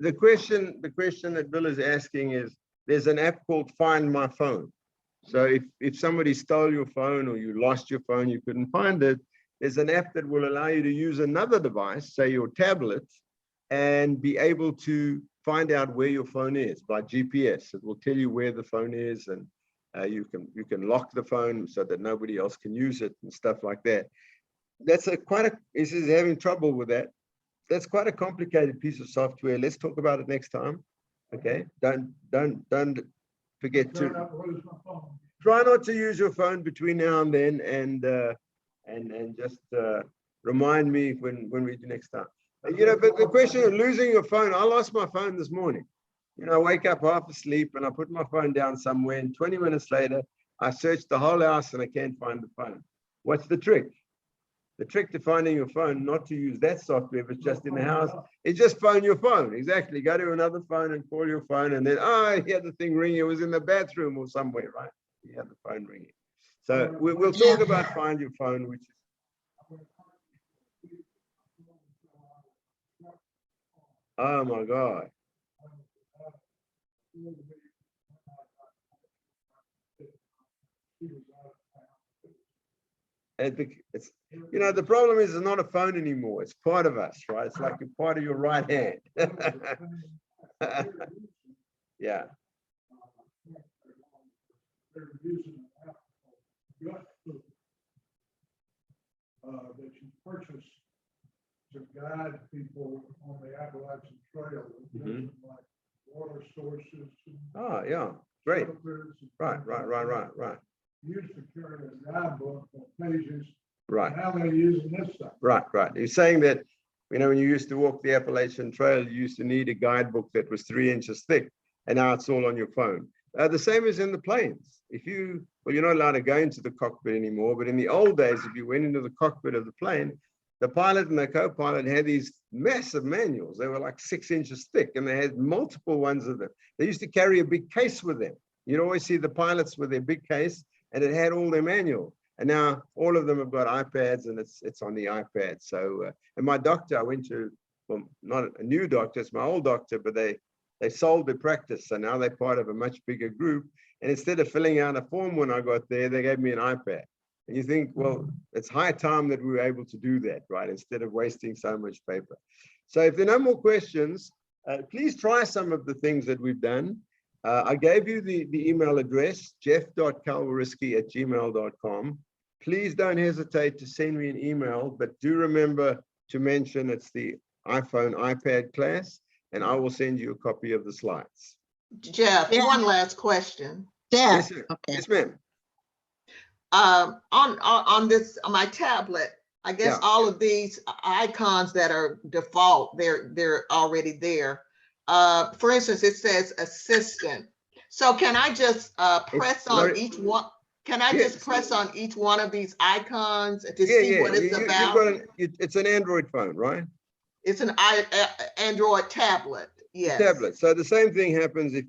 A: The question that Bill is asking is, there's an app called Find My Phone. So if somebody stole your phone or you lost your phone, you couldn't find it, there's an app that will allow you to use another device, say your tablet, and be able to find out where your phone is by GPS. It will tell you where the phone is, and you can lock the phone so that nobody else can use it and stuff like that. That's this is having trouble with that. That's quite a complicated piece of software. Let's talk about it next time. Okay, don't forget to try not to use your phone between now and then, and just remind me when we do next time. But the question of losing your phone, I lost my phone this morning. I wake up half asleep and I put my phone down somewhere, and 20 minutes later, I searched the whole house and I can't find the phone. What's the trick? The trick to finding your phone, not to use that software, if it's just in the house, is just phone your phone. Exactly. Go to another phone and call your phone, and then, I hear the thing ringing. It was in the bathroom or somewhere, right? You have the phone ringing. So we'll talk about find your phone, which is. Oh my God. It's the problem is it's not a phone anymore. It's part of us, right? It's like you're part of your right hand. Yeah.
C: They're using an app called that you purchase to guide people on the Appalachian Trail. Like water sources.
A: Oh yeah, great. Right.
C: You used to carry a guidebook on pages
A: Right.
C: Now they're using this stuff.
A: Right, right. He's saying that, you know, when you used to walk the Appalachian Trail, you used to need a guidebook that was 3 inches thick, and now it's all on your phone. The same as in the planes. If you, well, you're not allowed to go into the cockpit anymore, but in the old days, if you went into the cockpit of the plane, the pilot and the co-pilot had these massive manuals. They were like 6 inches thick, and they had multiple ones of them. They used to carry a big case with them. You'd always see the pilots with their big case, and it had all their manuals. And now all of them have got iPads, and it's on the iPad. So, and my doctor, I went to, well, not a new doctor, it's my old doctor, but they sold their practice. So now they're part of a much bigger group. And instead of filling out a form when I got there, they gave me an iPad. And you think, well, it's high time that we were able to do that, right? Instead of wasting so much paper. So if there are no more questions, please try some of the things that we've done. I gave you the email address, jeff.kalwariski@gmail.com. Please don't hesitate to send me an email, but do remember to mention it's the iPhone, iPad class, and I will send you a copy of the slides.
B: Jeff,
D: Yeah.
B: one last question.
D: Yeah,
A: Yes, sir.
D: okay.
A: Yes, ma'am.
B: On this, on my tablet, I guess
A: Yeah.
B: all of these icons that are default, they're already there. For instance, it says assistant. So can I just press on
A: very-
B: each one? Can I
A: Yes.
B: just press on each one of these icons to
A: Yeah,
B: see
A: yeah.
B: what it's
A: You've
B: about?
A: got it's an Android phone, right?
B: It's an Android tablet. Yes.
A: Tablet. So the same thing happens if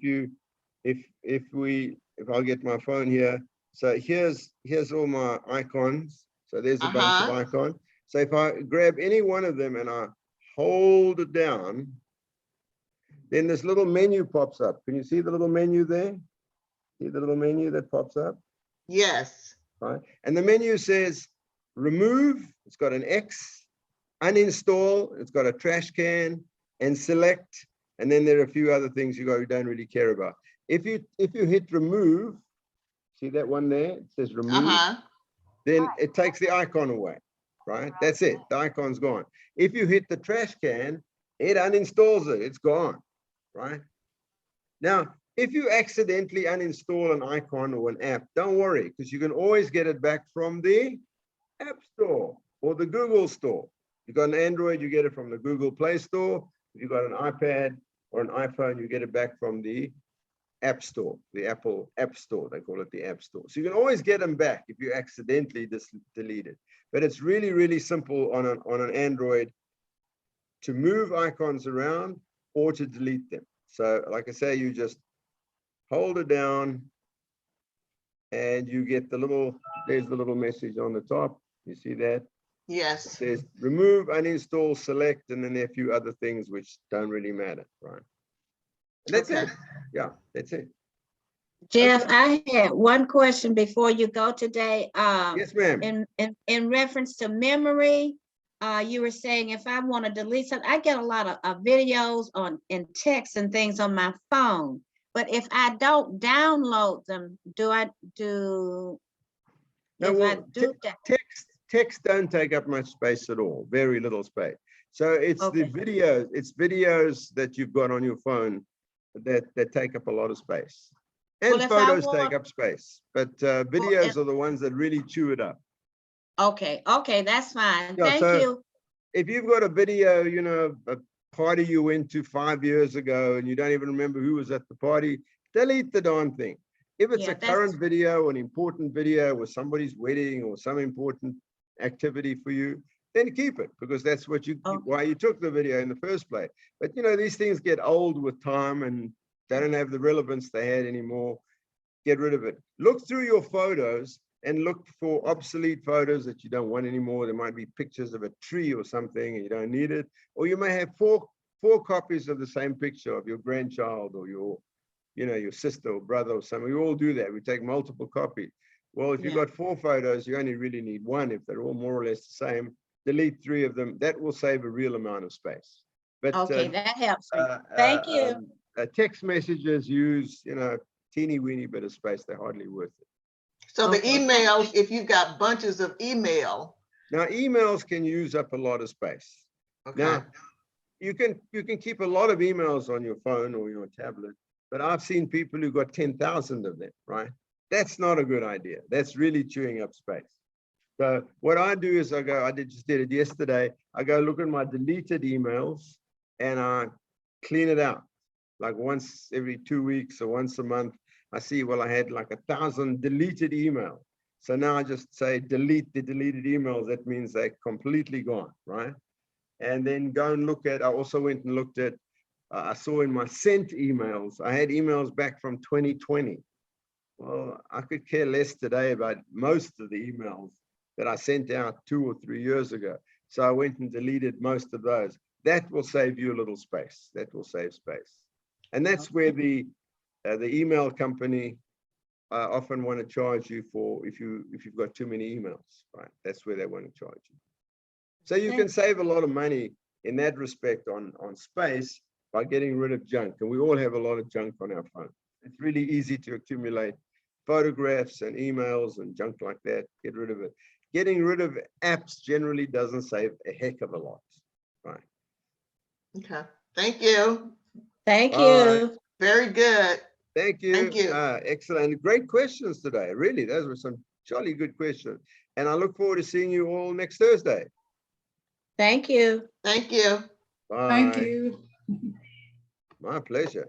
A: I'll get my phone here. So here's all my icons. So there's a bunch of icons. So if I grab any one of them and I hold it down, then this little menu pops up. Can you see the little menu there? See the little menu that pops up?
B: Yes.
A: Right? And the menu says remove, it's got an X, uninstall, it's got a trash can, and select. And then there are a few other things you don't really care about. If you hit remove, see that one there? It says remove. Then it takes the icon away, right? That's it. The icon's gone. If you hit the trash can, it uninstalls it. It's gone, right? Now, if you accidentally uninstall an icon or an app, don't worry, because you can always get it back from the App Store or the Google Store. You've got an Android, you get it from the Google Play Store. If you've got an iPad or an iPhone, you get it back from the App Store, the Apple App Store. They call it the App Store. So you can always get them back if you accidentally delete it. But it's really, really simple on an Android to move icons around or to delete them. So like I say, you just hold it down and you get there's the little message on the top. You see that?
B: Yes.
A: It says remove, uninstall, select, and then there are a few other things which don't really matter, right? And that's it. Yeah, that's it.
D: Jeff, I had one question before you go today.
A: Yes, ma'am.
D: In reference to memory, you were saying if I want to delete something, I get a lot of videos and text and things on my phone. But if I don't download them,
A: Text don't take up much space at all, very little space. So it's the videos that you've got on your phone that take up a lot of space. And photos take up space, but videos are the ones that really chew it up.
D: Okay, that's fine.
A: Yeah,
D: Thank you.
A: If you've got a video, you know, a party you went to 5 years ago and you don't even remember who was at the party, delete the darn thing. If it's a current video, an important video or somebody's wedding or some important activity for you, then keep it, because that's what why you took the video in the first place. But you know, these things get old with time and they don't have the relevance they had anymore. Get rid of it. Look through your photos and look for obsolete photos that you don't want anymore. There might be pictures of a tree or something and you don't need it. Or you may have four copies of the same picture of your grandchild or your sister or brother or something. We all do that. We take multiple copies. Well, if you've got 4 photos, you only really need 1. If they're all more or less the same, delete 3 of them. That will save a real amount of space. But
D: That helps me. Thank you.
A: Text messages use, teeny weeny bit of space. They're hardly worth it.
B: So the emails, if you've got bunches of email.
A: Now, emails can use up a lot of space.
B: Okay.
A: Now, you can keep a lot of emails on your phone or your tablet, but I've seen people who got 10,000 of them, right? That's not a good idea. That's really chewing up space. So what I do is just did it yesterday. I go look at my deleted emails and I clean it out. Like once every 2 weeks or once a month, I see, well, I had like 1,000 deleted emails. So now I just say, delete the deleted emails. That means they're completely gone, right? And then go and look at, I also went and looked at, I saw in my sent emails, I had emails back from 2020. Well, I could care less today about most of the emails that I sent out 2 or 3 years ago. So I went and deleted most of those. That will save you a little space. That will save space. And that's where the email company often want to charge you for if you've got too many emails, right? That's where they want to charge you. So you can save a lot of money in that respect on space by getting rid of junk. And we all have a lot of junk on our phone. It's really easy to accumulate photographs and emails and junk like that. Get rid of it. Getting rid of apps generally doesn't save a heck of a lot, right?
B: Okay, thank you.
D: Thank
A: Bye.
D: you.
B: Very good.
A: Thank you.
B: Thank you.
A: Excellent. Great questions today. Really, those were some jolly good questions. And I look forward to seeing you all next Thursday.
D: Thank you.
B: Thank you.
A: Bye.
E: Thank you.
A: My pleasure.